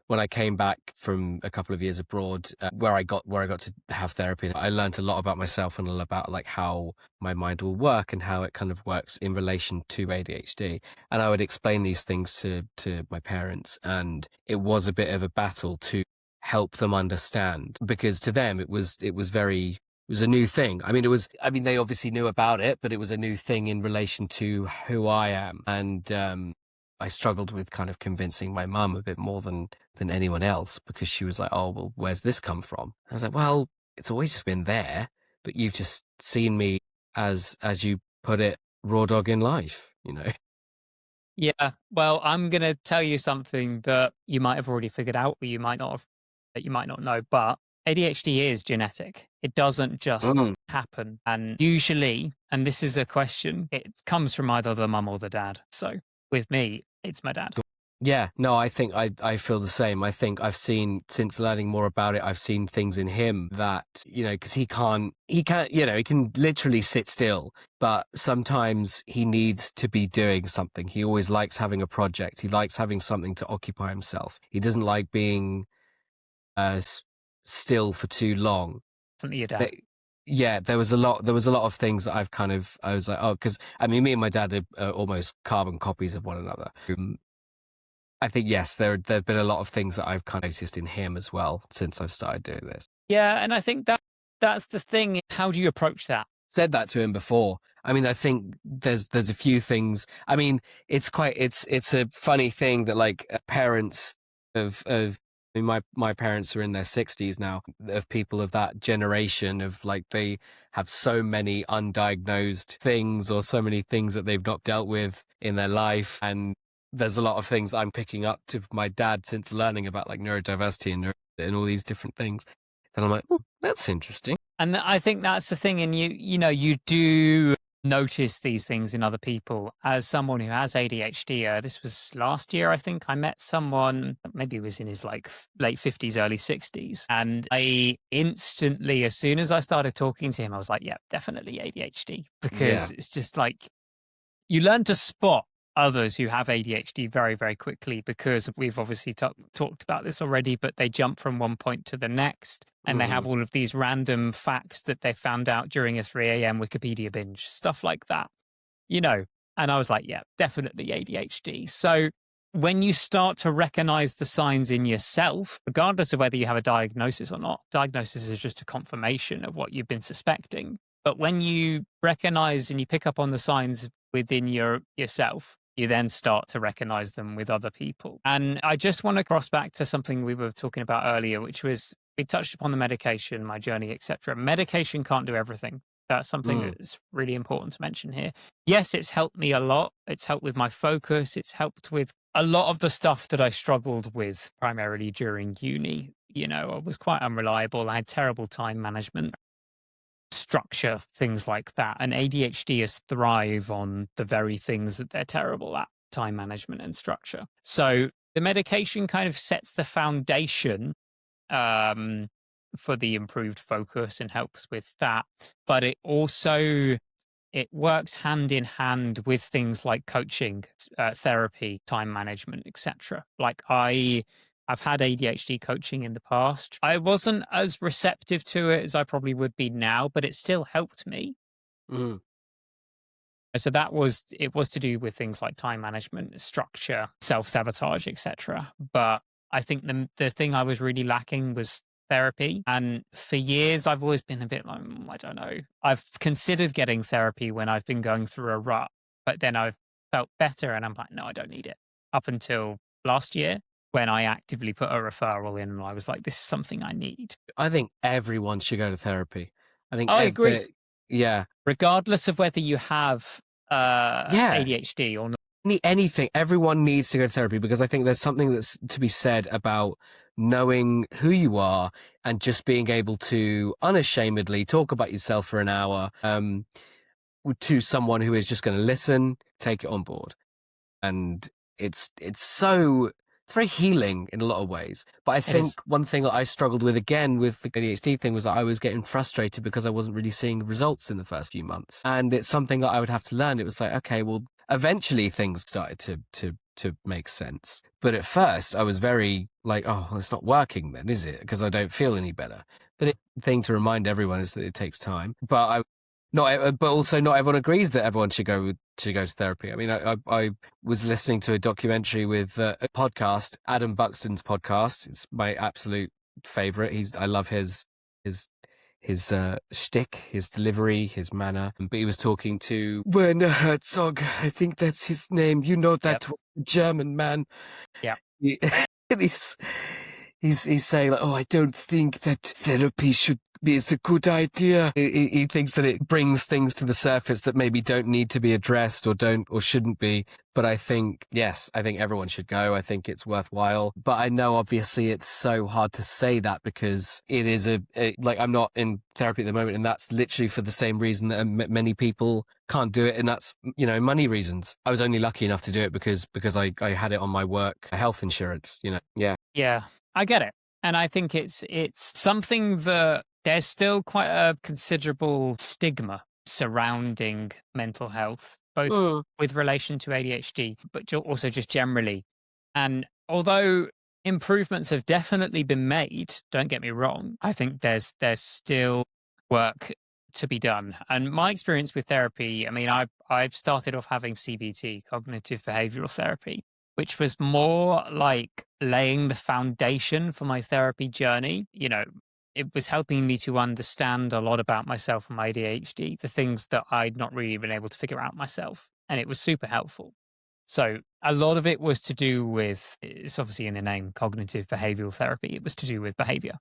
When I came back from a couple of years abroad, where I got to have therapy, I learned a lot about myself and a lot about like how my mind will work and how it kind of works in relation to ADHD. And I would explain these things to my parents, and it was a bit of a battle to help them understand, because to them it was a new thing. I mean, they obviously knew about it, but it was a new thing in relation to who I am. And I struggled with kind of convincing my mum a bit more than anyone else, because she was like, oh, well, where's this come from? I was like, well, it's always just been there, but you've just seen me as you put it, raw dog in life, you know? Yeah. Well, I'm going to tell you something that you might have already figured out, or you might not have, that you might not know, but ADHD is genetic. It doesn't just happen. And usually, and this is a question, it comes from either the mum or the dad. So with me, it's my dad. Yeah, no, I think I feel the same. I think I've seen, since learning more about it, I've seen things in him that, you know, because he can't, you know, he can literally sit still, but sometimes he needs to be doing something. He always likes having a project. He likes having something to occupy himself. He doesn't like being still for too long. Definitely your dad. Yeah, there was a lot of things that I was like, oh, because I mean, me and my dad are almost carbon copies of one another. I think, yes, there've been a lot of things that I've kind of noticed in him as well since I've started doing this. Yeah, and I think that's the thing. How do you approach that? Said that to him before. I mean, I think there's a few things. I mean, it's a funny thing that like parents I mean, my parents are in their 60s now, of people of that generation of like, they have so many undiagnosed things, or so many things that they've not dealt with in their life. And there's a lot of things I'm picking up to my dad since learning about like neurodiversity and all these different things. And I'm like, oh, that's interesting. And I think that's the thing. And you know, you do notice these things in other people. As someone who has ADHD, this was last year, I think I met someone, maybe he was in his like late 50s, early 60s. And I instantly, as soon as I started talking to him, I was like, yeah, definitely ADHD. Because it's just like, you learn to spot others who have ADHD very, very quickly, because we've obviously talked about this already, but they jump from one point to the next, and they have all of these random facts that they found out during a 3 a.m. Wikipedia binge, stuff like that, you know. And I was like, yeah, definitely ADHD. So when you start to recognize the signs in yourself, regardless of whether you have a diagnosis or not, diagnosis is just a confirmation of what you've been suspecting. But when you recognize and you pick up on the signs within yourself, you then start to recognize them with other people. And I just want to cross back to something we were talking about earlier, which was, we touched upon the medication, my journey, etc. Medication can't do everything. That's something that's really important to mention here. Yes, it's helped me a lot. It's helped with my focus. It's helped with a lot of the stuff that I struggled with primarily during uni. You know, I was quite unreliable. I had terrible time management, structure, things like that. And ADHDers thrive on the very things that they're terrible at, time management and structure. So the medication kind of sets the foundation for the improved focus and helps with that. But it also, it works hand in hand with things like coaching, therapy, time management, etc. Like I've had ADHD coaching in the past. I wasn't as receptive to it as I probably would be now, but it still helped me. So it was to do with things like time management, structure, self-sabotage, etc. But I think the thing I was really lacking was therapy. And for years, I've always been a bit like, I don't know. I've considered getting therapy when I've been going through a rut, but then I've felt better and I'm like, no, I don't need it. Up until last year, when I actively put a referral in and I was like, this is something I need. I think everyone should go to therapy. I think I agree. Yeah. Regardless of whether you have ADHD or not. Anything, everyone needs to go to therapy, because I think there's something that's to be said about knowing who you are and just being able to unashamedly talk about yourself for an hour to someone who is just going to listen, take it on board. And it's so it's very healing in a lot of ways. But I think one thing that I struggled with again with the ADHD thing was that I was getting frustrated because I wasn't really seeing results in the first few months. And it's something that I would have to learn. It was like, okay, well, eventually things started to make sense. But at first I was very like, oh, well, it's not working then, is it? Because I don't feel any better. But the thing to remind everyone is that it takes time. But also not everyone agrees that everyone should go to therapy. I mean, I was listening to a documentary with a podcast, Adam Buxton's podcast. It's my absolute favorite. I love his shtick, his delivery, his manner. But he was talking to Werner Herzog. I think that's his name. You know that German man. Yeah. He's saying like, oh, I don't think that therapy should be a good idea. He thinks that it brings things to the surface that maybe don't need to be addressed or shouldn't be. But I think, yes, I think everyone should go. I think it's worthwhile. But I know obviously it's so hard to say that because it is like I'm not in therapy at the moment, and that's literally for the same reason that many people can't do it, and that's, you know, money reasons. I was only lucky enough to do it because I had it on my work health insurance, you know. Yeah, I get it. And I think it's something that there's still quite a considerable stigma surrounding mental health, both with relation to ADHD, but also just generally. And although improvements have definitely been made, don't get me wrong, I think there's still work to be done. And my experience with therapy, I mean, I've started off having CBT, cognitive behavioral therapy, which was more like laying the foundation for my therapy journey. You know, it was helping me to understand a lot about myself and my ADHD, the things that I'd not really been able to figure out myself. And it was super helpful. So a lot of it was to do with, it's obviously in the name, cognitive behavioral therapy. It was to do with behavior.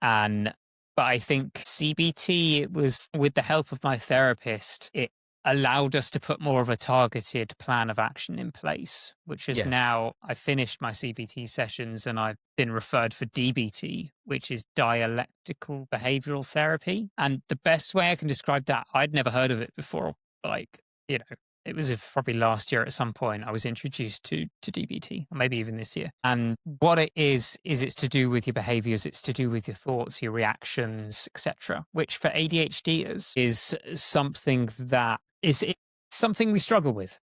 But I think CBT, it was with the help of my therapist, it allowed us to put more of a targeted plan of action in place, which is now I finished my CBT sessions and I've been referred for DBT, which is dialectical behavioral therapy. And the best way I can describe that, I'd never heard of it before. Like, you know, it was probably last year at some point I was introduced to DBT, or maybe even this year. And what it is it's to do with your behaviors, it's to do with your thoughts, your reactions, etc., which for ADHDers is something that it's something we struggle with.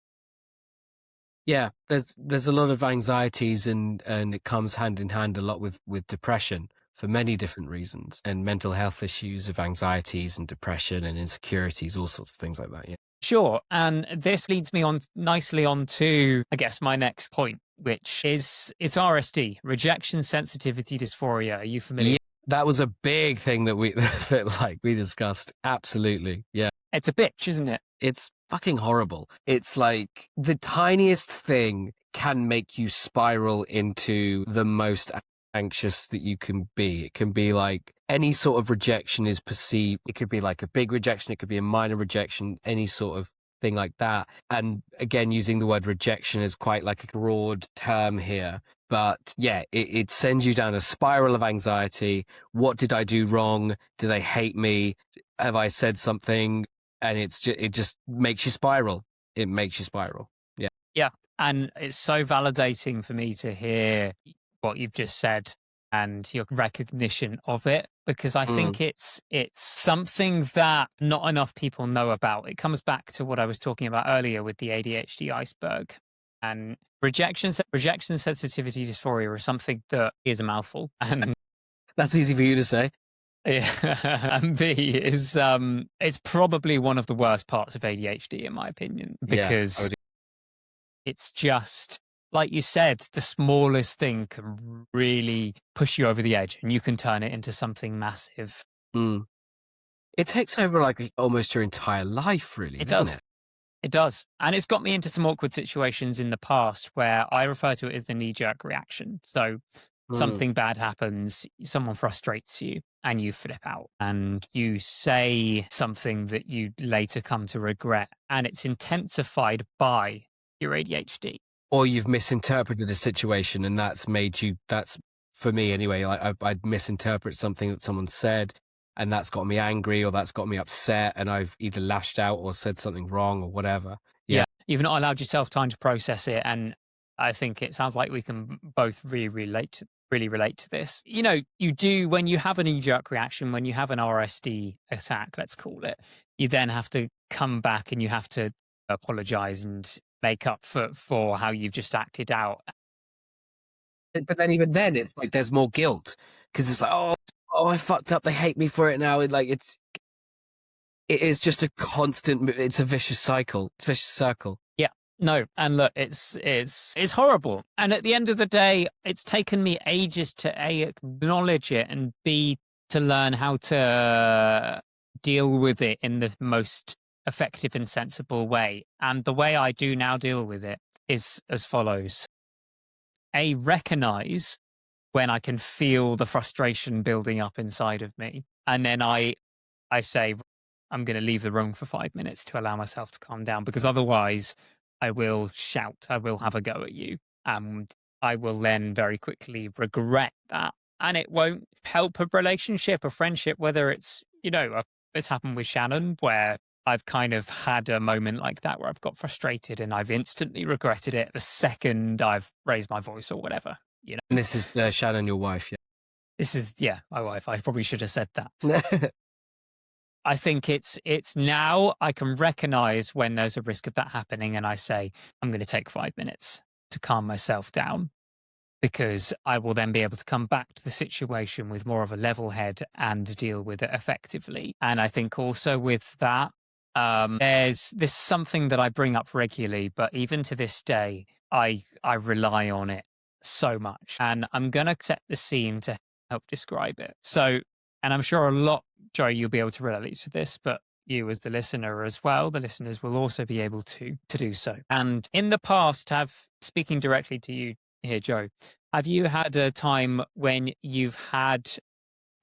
Yeah, there's a lot of anxieties and it comes hand in hand a lot with depression for many different reasons, and mental health issues of anxieties and depression and insecurities, all sorts of things like that. Yeah. Sure. And this leads me on nicely on to, I guess, my next point, which is it's RSD, rejection sensitivity dysphoria. Are you familiar? Yeah, that was a big thing that we discussed. Absolutely. Yeah. It's a bitch, isn't it? It's fucking horrible. It's like the tiniest thing can make you spiral into the most anxious that you can be. It can be like any sort of rejection is perceived. It could be like a big rejection. It could be a minor rejection, any sort of thing like that. And again, using the word rejection is quite like a broad term here. But yeah, it sends you down a spiral of anxiety. What did I do wrong? Do they hate me? Have I said something? And it just makes you spiral. It makes you spiral. Yeah. Yeah. And it's so validating for me to hear what you've just said and your recognition of it, because I think it's something that not enough people know about. It comes back to what I was talking about earlier with the ADHD iceberg. And rejection sensitivity dysphoria is something that is a mouthful. And that's easy for you to say. Yeah. And B is it's probably one of the worst parts of ADHD in my opinion, because it's just like you said, the smallest thing can really push you over the edge and you can turn it into something massive. It takes over like almost your entire life, really. It does. It does. And it's got me into some awkward situations in the past where I refer to it as the knee-jerk reaction. So something bad happens, someone frustrates you and you flip out and you say something that you later come to regret, and it's intensified by your ADHD. Or you've misinterpreted a situation and that's for me anyway, like I'd misinterpret something that someone said and that's got me angry or that's got me upset and I've either lashed out or said something wrong or whatever. Yeah. You've not allowed yourself time to process it, and I think it sounds like we can both really relate to this. You know, you do when you have a knee-jerk reaction, when you have an RSD attack, let's call it, you then have to come back and you have to apologize and make up for how you've just acted out. But then even then, it's like there's more guilt because it's like, oh, I fucked up. They hate me for it now. It is just a constant. It's a vicious cycle. It's a vicious circle. Yeah. No, and look, it's horrible. And at the end of the day, it's taken me ages to A, acknowledge it, and B, to learn how to deal with it in the most effective and sensible way. And the way I do now deal with it is as follows. A, recognize when I can feel the frustration building up inside of me. And then I say, I'm going to leave the room for 5 minutes to allow myself to calm down, because otherwise I will shout, I will have a go at you. And I will then very quickly regret that. And it won't help a relationship, a friendship, whether it's, it's happened with Shannon, where I've kind of had a moment like that where I've got frustrated and I've instantly regretted it the second I've raised my voice or whatever. And this is Shannon, your wife, yeah? This is, my wife. I probably should have said that. I think it's now I can recognize when there's a risk of that happening, and I say, I'm going to take 5 minutes to calm myself down, because I will then be able to come back to the situation with more of a level head and deal with it effectively. And I think also with that, there's this something that I bring up regularly, but even to this day, I rely on it so much. And I'm going to set the scene to help describe it. So, and I'm sure a lot, Joe, you'll be able to relate to this, but you as the listener as well, the listeners will also be able to do so. And in the past, speaking directly to you here, Joe, have you had a time when you've had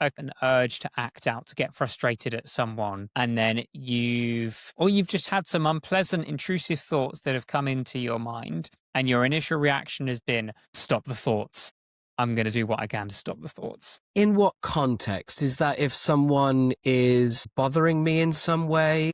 an urge to act out, to get frustrated at someone, and then you've just had some unpleasant, intrusive thoughts that have come into your mind, and your initial reaction has been, stop the thoughts. I'm going to do what I can to stop the thoughts. In what context? Is that if someone is bothering me in some way?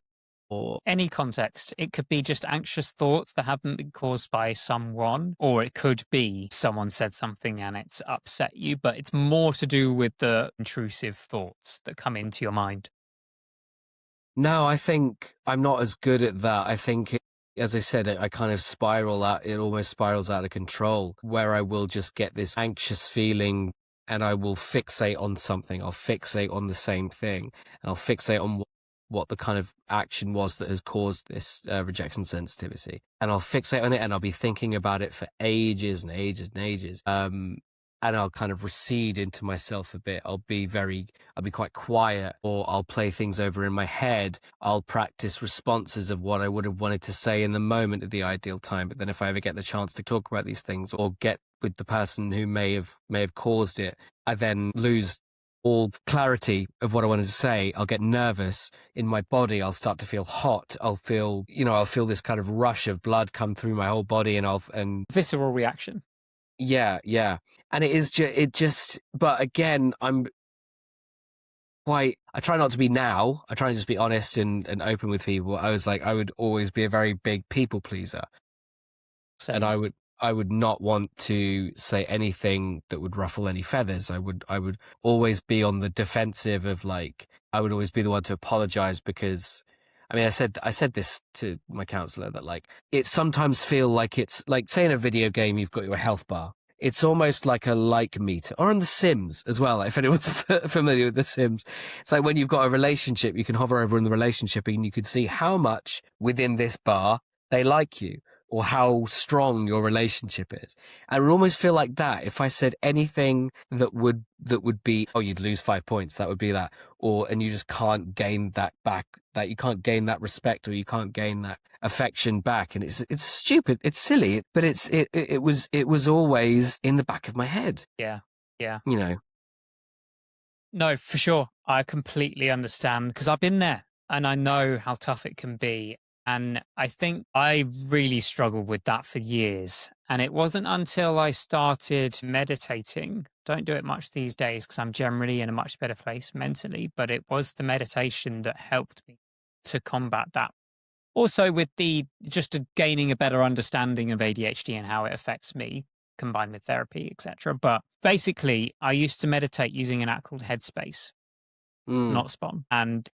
Or any context. It could be just anxious thoughts that haven't been caused by someone, or it could be someone said something and it's upset you, but it's more to do with the intrusive thoughts that come into your mind. No, I think I'm not as good at that. I think, as I said, I kind of spiral out. It almost spirals out of control, where I will just get this anxious feeling and I will fixate on something. I'll fixate on the same thing, and I'll fixate on what the kind of action was that has caused this rejection sensitivity. And I'll fixate on it, and I'll be thinking about it for ages and ages and ages. And I'll kind of recede into myself a bit. I'll be quite quiet, or I'll play things over in my head. I'll practice responses of what I would have wanted to say in the moment at the ideal time. But then if I ever get the chance to talk about these things or get with the person who may have caused it, I then lose all clarity of what I wanted to say. I'll get nervous in my body. I'll start to feel hot. I'll feel this kind of rush of blood come through my whole body, and visceral reaction. Yeah. And but again, I try not to be now. I try and just be honest and open with people. I would always be a very big people pleaser. Same. And I would not want to say anything that would ruffle any feathers. I would always be on the defensive of I would always be the one to apologize, because I said this to my counselor that it sometimes feel like it's like, say in a video game, you've got your health bar. It's almost like a like meter, or on The Sims as well. If anyone's familiar with The Sims, it's like when you've got a relationship, you can hover over in the relationship and you can see how much within this bar they like you, or how strong your relationship is. I would almost feel like that if I said anything that would be, oh, you'd lose 5 points, that would be that, and you just can't gain that back, that you can't gain that respect, or you can't gain that affection back. And it's stupid, it's silly, but it was always in the back of my head. Yeah. No, for sure. I completely understand, because I've been there and I know how tough it can be. And I think I really struggled with that for years. And it wasn't until I started meditating. Don't do it much these days because I'm generally in a much better place mentally. But it was the meditation that helped me to combat that also with just gaining a better understanding of ADHD and how it affects me, combined with therapy, etc. But basically, I used to meditate using an app called Headspace, not Spon. And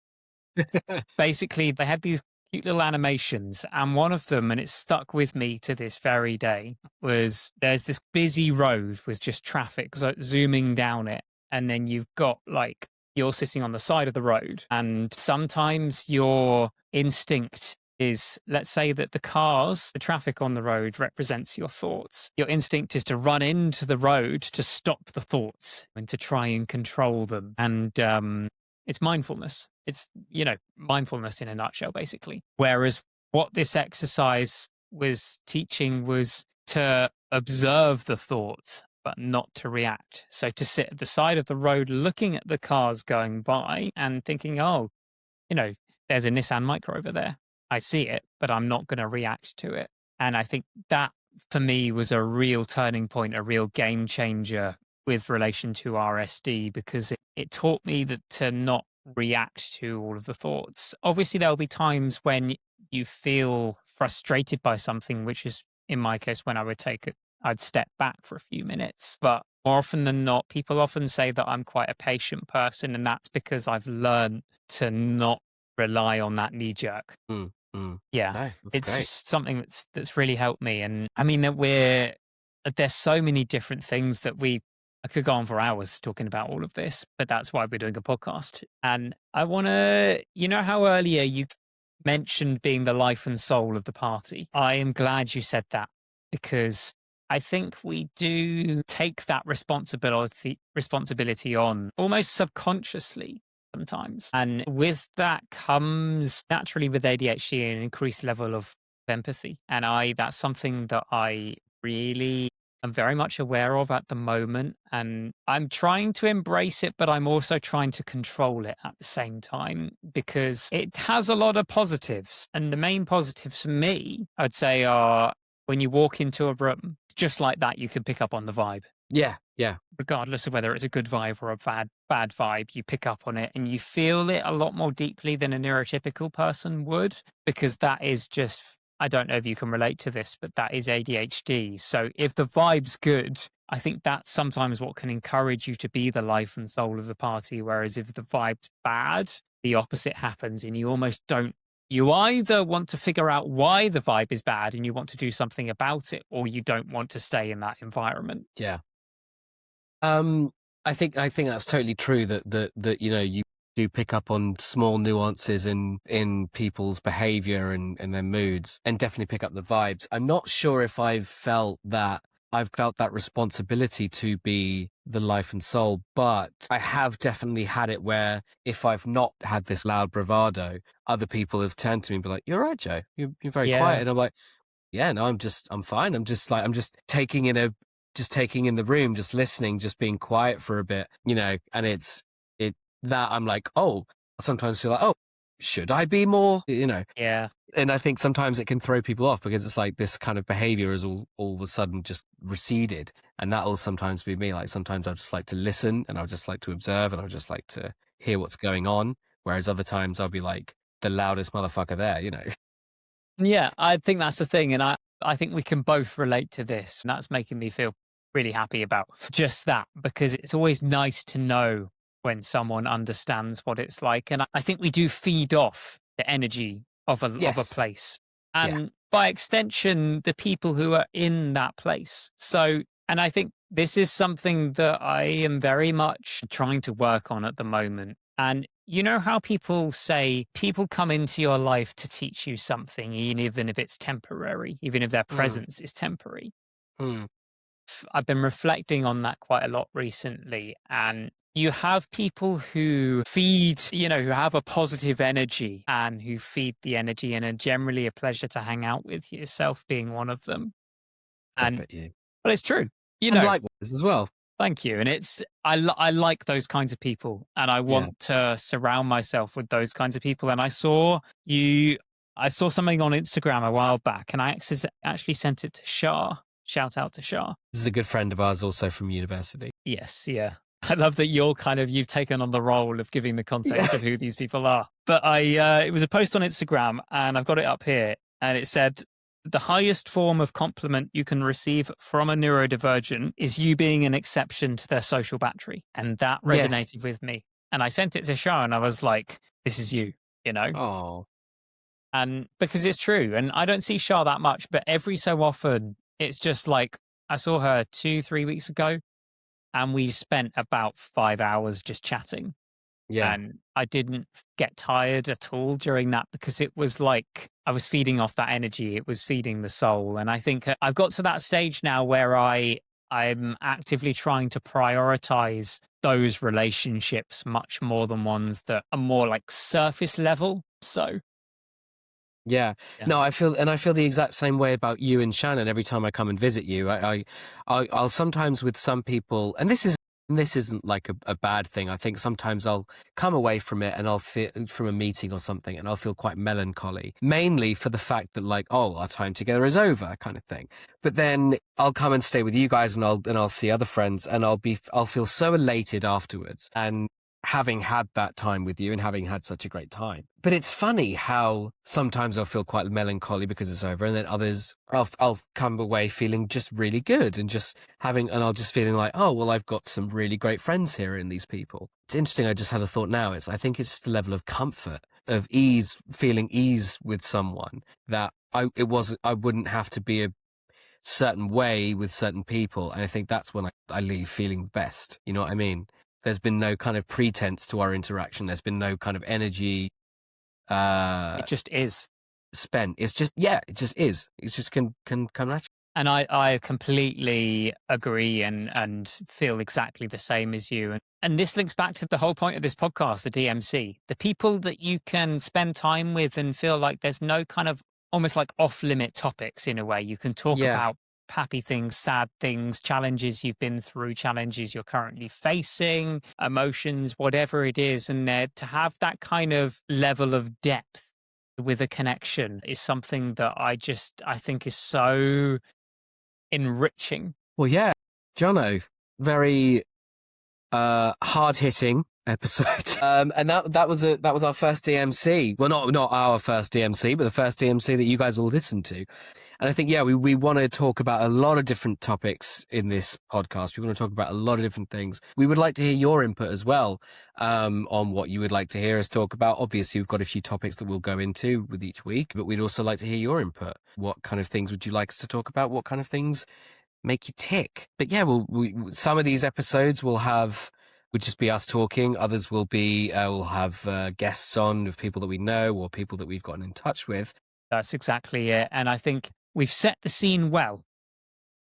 basically, they had these cute little animations. And one of them, and it's stuck with me to this very day, was there's this busy road with just traffic zooming down it. And then you've got you're sitting on the side of the road. And sometimes your instinct is, let's say that the traffic on the road represents your thoughts. Your instinct is to run into the road to stop the thoughts and to try and control them. And it's mindfulness. It's, mindfulness in a nutshell, basically. Whereas what this exercise was teaching was to observe the thoughts, but not to react. So to sit at the side of the road looking at the cars going by and thinking, oh, there's a Nissan Micra over there. I see it, but I'm not going to react to it. And I think that for me was a real turning point, a real game changer with relation to RSD, because it taught me that to not react to all of the thoughts. Obviously, there'll be times when you feel frustrated by something, which is, in my case, when I'd step back for a few minutes. But more often than not, people often say that I'm quite a patient person, and that's because I've learned to not rely on that knee jerk. Yeah, no, it's great. just something that's really helped me. And I mean there's so many different things that I could go on for hours talking about all of this, but that's why we're doing a podcast. And I want to, how earlier you mentioned being the life and soul of the party. I am glad you said that, because I think we do take that responsibility on almost subconsciously sometimes. And with that comes naturally with ADHD an increased level of empathy. And that's something that I really am very much aware of at the moment. And I'm trying to embrace it, but I'm also trying to control it at the same time, because it has a lot of positives. And the main positives for me, I'd say, are when you walk into a room, just like that, you can pick up on the vibe. Yeah. Regardless of whether it's a good vibe or a bad vibe, you pick up on it and you feel it a lot more deeply than a neurotypical person would, because that is just, I don't know if you can relate to this, but that is ADHD. So if the vibe's good, I think that's sometimes what can encourage you to be the life and soul of the party. Whereas if the vibe's bad, the opposite happens, and you almost don't. You either want to figure out why the vibe is bad and you want to do something about it, or you don't want to stay in that environment. Yeah. I think that's totally true that you do pick up on small nuances in people's behavior and their moods, and definitely pick up the vibes. I'm not sure if I've felt that responsibility to be the life and soul, but I have definitely had it where if I've not had this loud bravado, other people have turned to me and be like, "You're right, Joe. You're very quiet." And I'm like, "Yeah, no, I'm fine. I'm just taking in the room, just listening, just being quiet for a bit, and it's that I'm like, oh, I sometimes feel like, oh, should I be more, Yeah. And I think sometimes it can throw people off, because it's like this kind of behavior is all of a sudden just receded. And that will sometimes be me. Like sometimes I just like to listen, and I'll just like to observe, and I'll just like to hear what's going on. Whereas other times I'll be like the loudest motherfucker there, Yeah, I think that's the thing. And I think we can both relate to this. And that's making me feel really happy about just that, because it's always nice to know when someone understands what it's like. And I think we do feed off the energy of a place, and by extension, the people who are in that place. So, and I think this is something that I am very much trying to work on at the moment. And you know how people say people come into your life to teach you something, even if it's temporary, even if their presence is temporary. I've been reflecting on that quite a lot recently. And you have people who feed, who have a positive energy and who feed the energy and are generally a pleasure to hang out with, yourself being one of them. And well, it's true. And likewise as well. Thank you. And I like those kinds of people, and I want to surround myself with those kinds of people. And I saw something on Instagram a while back, and I actually sent it to Shah. Shout out to Shah. This is a good friend of ours also from university. Yes, yeah. I love that you've taken on the role of giving the context of who these people are. But it was a post on Instagram, and I've got it up here, and it said, the highest form of compliment you can receive from a neurodivergent is you being an exception to their social battery. And that resonated with me. And I sent it to Shah, and I was like, this is you, you know? Oh. And because it's true. And I don't see Shah that much, but every so often, it's just like, I saw her 2-3 weeks ago, and we spent about 5 hours just chatting. Yeah. And I didn't get tired at all during that, because it was like I was feeding off that energy. It was feeding the soul. And I think I've got to that stage now where I'm actively trying to prioritize those relationships much more than ones that are more like surface level. So yeah. No, I feel the exact same way about you and Shannon every time I come and visit you. I'll sometimes, with some people, and this isn't like a bad thing. I think sometimes I'll come away from it and I'll feel, from a meeting or something, and I'll feel quite melancholy, mainly for the fact that, like, oh, our time together is over, kind of thing. But then I'll come and stay with you guys, and I'll see other friends, and I'll feel so elated afterwards, and having had that time with you and having had such a great time. But it's funny how sometimes I'll feel quite melancholy because it's over, and then others I'll come away feeling just really good, and I'll just feeling like, oh, well, I've got some really great friends here in these people. It's interesting. I just had a thought now. I think it's just the level of comfort, of ease, feeling ease with someone, that I wouldn't have to be a certain way with certain people. And I think that's when I leave feeling best. You know what I mean? There's been no kind of pretense to our interaction. There's been no kind of energy. it just is spent. It's just, it just is. It just can come naturally. And I completely agree and feel exactly the same as you. And this links back to the whole point of this podcast, the DMC. The people that you can spend time with and feel like there's no kind of almost like off-limit topics in a way. You can talk about happy things, sad things, challenges you've been through, challenges you're currently facing, emotions, whatever it is. And to have that kind of level of depth with a connection is something that I think is so enriching. Well, yeah, Jono, very hard-hitting episode, and that was our first DMC. Well, not our first DMC, but the first DMC that you guys will listen to. And I think, we want to talk about a lot of different topics in this podcast. We want to talk about a lot of different things. We would like to hear your input as well, on what you would like to hear us talk about. Obviously, we've got a few topics that we'll go into with each week, but we'd also like to hear your input. What kind of things would you like us to talk about? What kind of things make you tick? But yeah, some of these episodes would just be us talking. Others will be, we'll have guests on of people that we know or people that we've gotten in touch with. That's exactly it. And I think we've set the scene well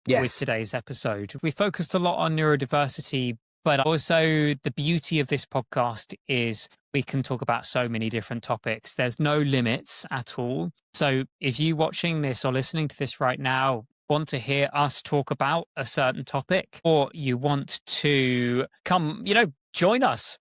with today's episode. We focused a lot on neurodiversity, but also the beauty of this podcast is we can talk about so many different topics. There's no limits at all. So if you watching this or listening to this right now want to hear us talk about a certain topic, or you want to come, join us,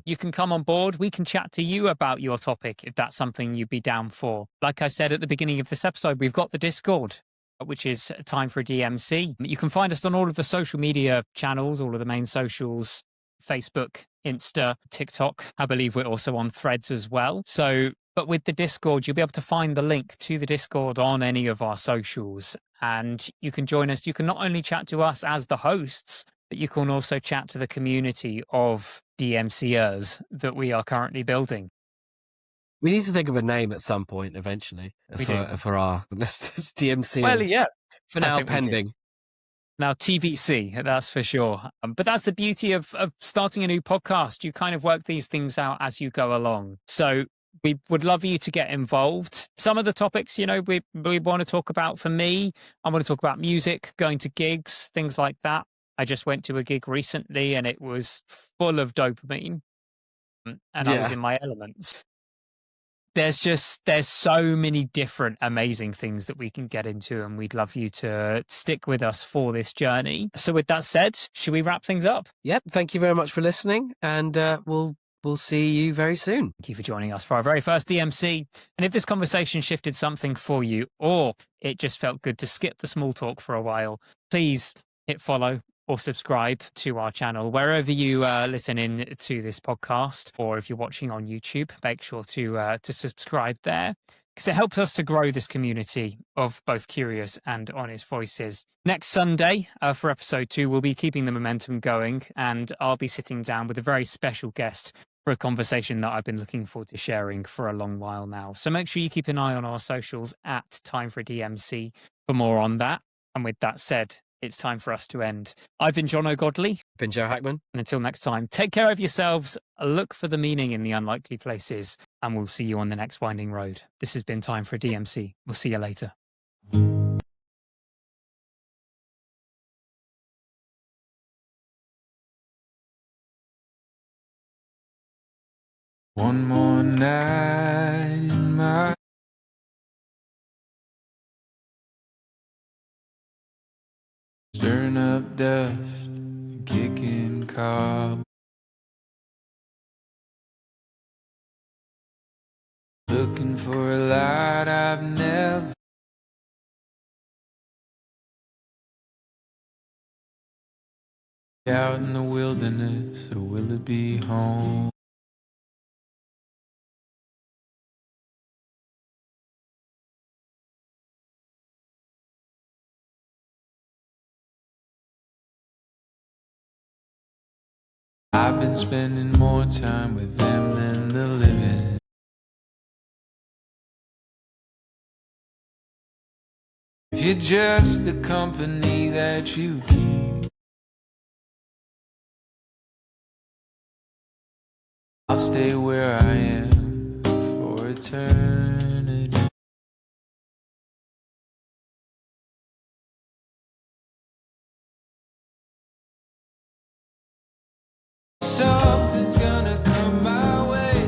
you can come on board. We can chat to you about your topic if that's something you'd be down for. Like I said at the beginning of this episode, we've got the Discord, which is Time For A DMC. You can find us on all of the social media channels, all of the main socials, Facebook, Insta, TikTok. I believe we're also on Threads as well. But with the Discord, you'll be able to find the link to the Discord on any of our socials, and you can join us. You can not only chat to us as the hosts, but you can also chat to the community of DMCers that we are currently building. We need to think of a name at some point eventually for our DMCers. Well, yeah. For now, pending. Now, TBC, that's for sure. But that's the beauty of starting a new podcast. You kind of work these things out as you go along. So we would love you to get involved. Some of the topics, we want to talk about, for me, I want to talk about music, going to gigs, things like that. I just went to a gig recently and it was full of dopamine and I was in my elements. There's so many different amazing things that we can get into, and we'd love you to stick with us for this journey. So with that said, should we wrap things up? Yep. Thank you very much for listening, and we'll see you very soon. Thank you for joining us for our very first DMC. And if this conversation shifted something for you, or it just felt good to skip the small talk for a while, please hit follow or subscribe to our channel. Wherever you listen in to this podcast, or if you're watching on YouTube, make sure to subscribe there, because it helps us to grow this community of both curious and honest voices. Next Sunday, for episode 2, we'll be keeping the momentum going, and I'll be sitting down with a very special guest for a conversation that I've been looking forward to sharing for a long while now. So make sure you keep an eye on our socials at Time For A DMC for more on that. And with that said, it's time for us to end. I've been Jono Godlee. Been Joe Hackman. And until next time, take care of yourselves, look for the meaning in the unlikely places, and we'll see you on the next winding road. This has been Time For A DMC. We'll see you later. One more night in my stirring up dust, kicking cob, looking for a light I've never out in the wilderness, or will it be home? I've been spending more time with them than the living. If you're just the company that you keep, I'll stay where I am for eternity. Something's gonna come my way,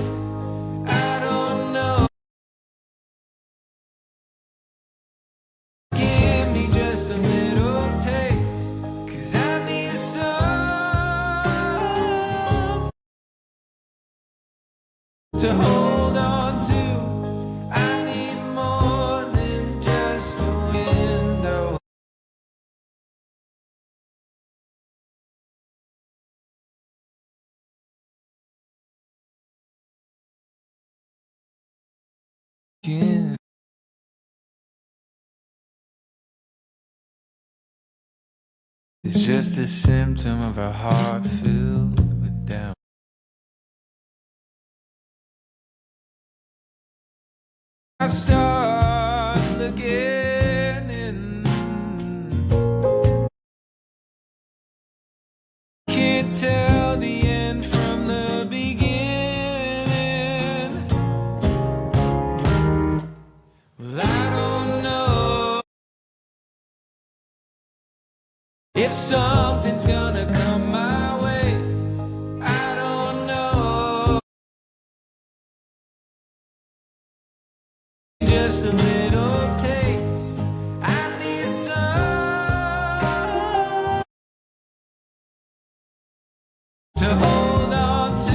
I don't know. Give me just a little taste, 'cause I need some to hold on to. I need more than just a window. Yeah. It's just a symptom of a heart filled with doubt. I start looking in, can't tell the end from the beginning. Well, I don't know if something's gonna come my way. I don't know. Just a little taste. I need some to hold on to.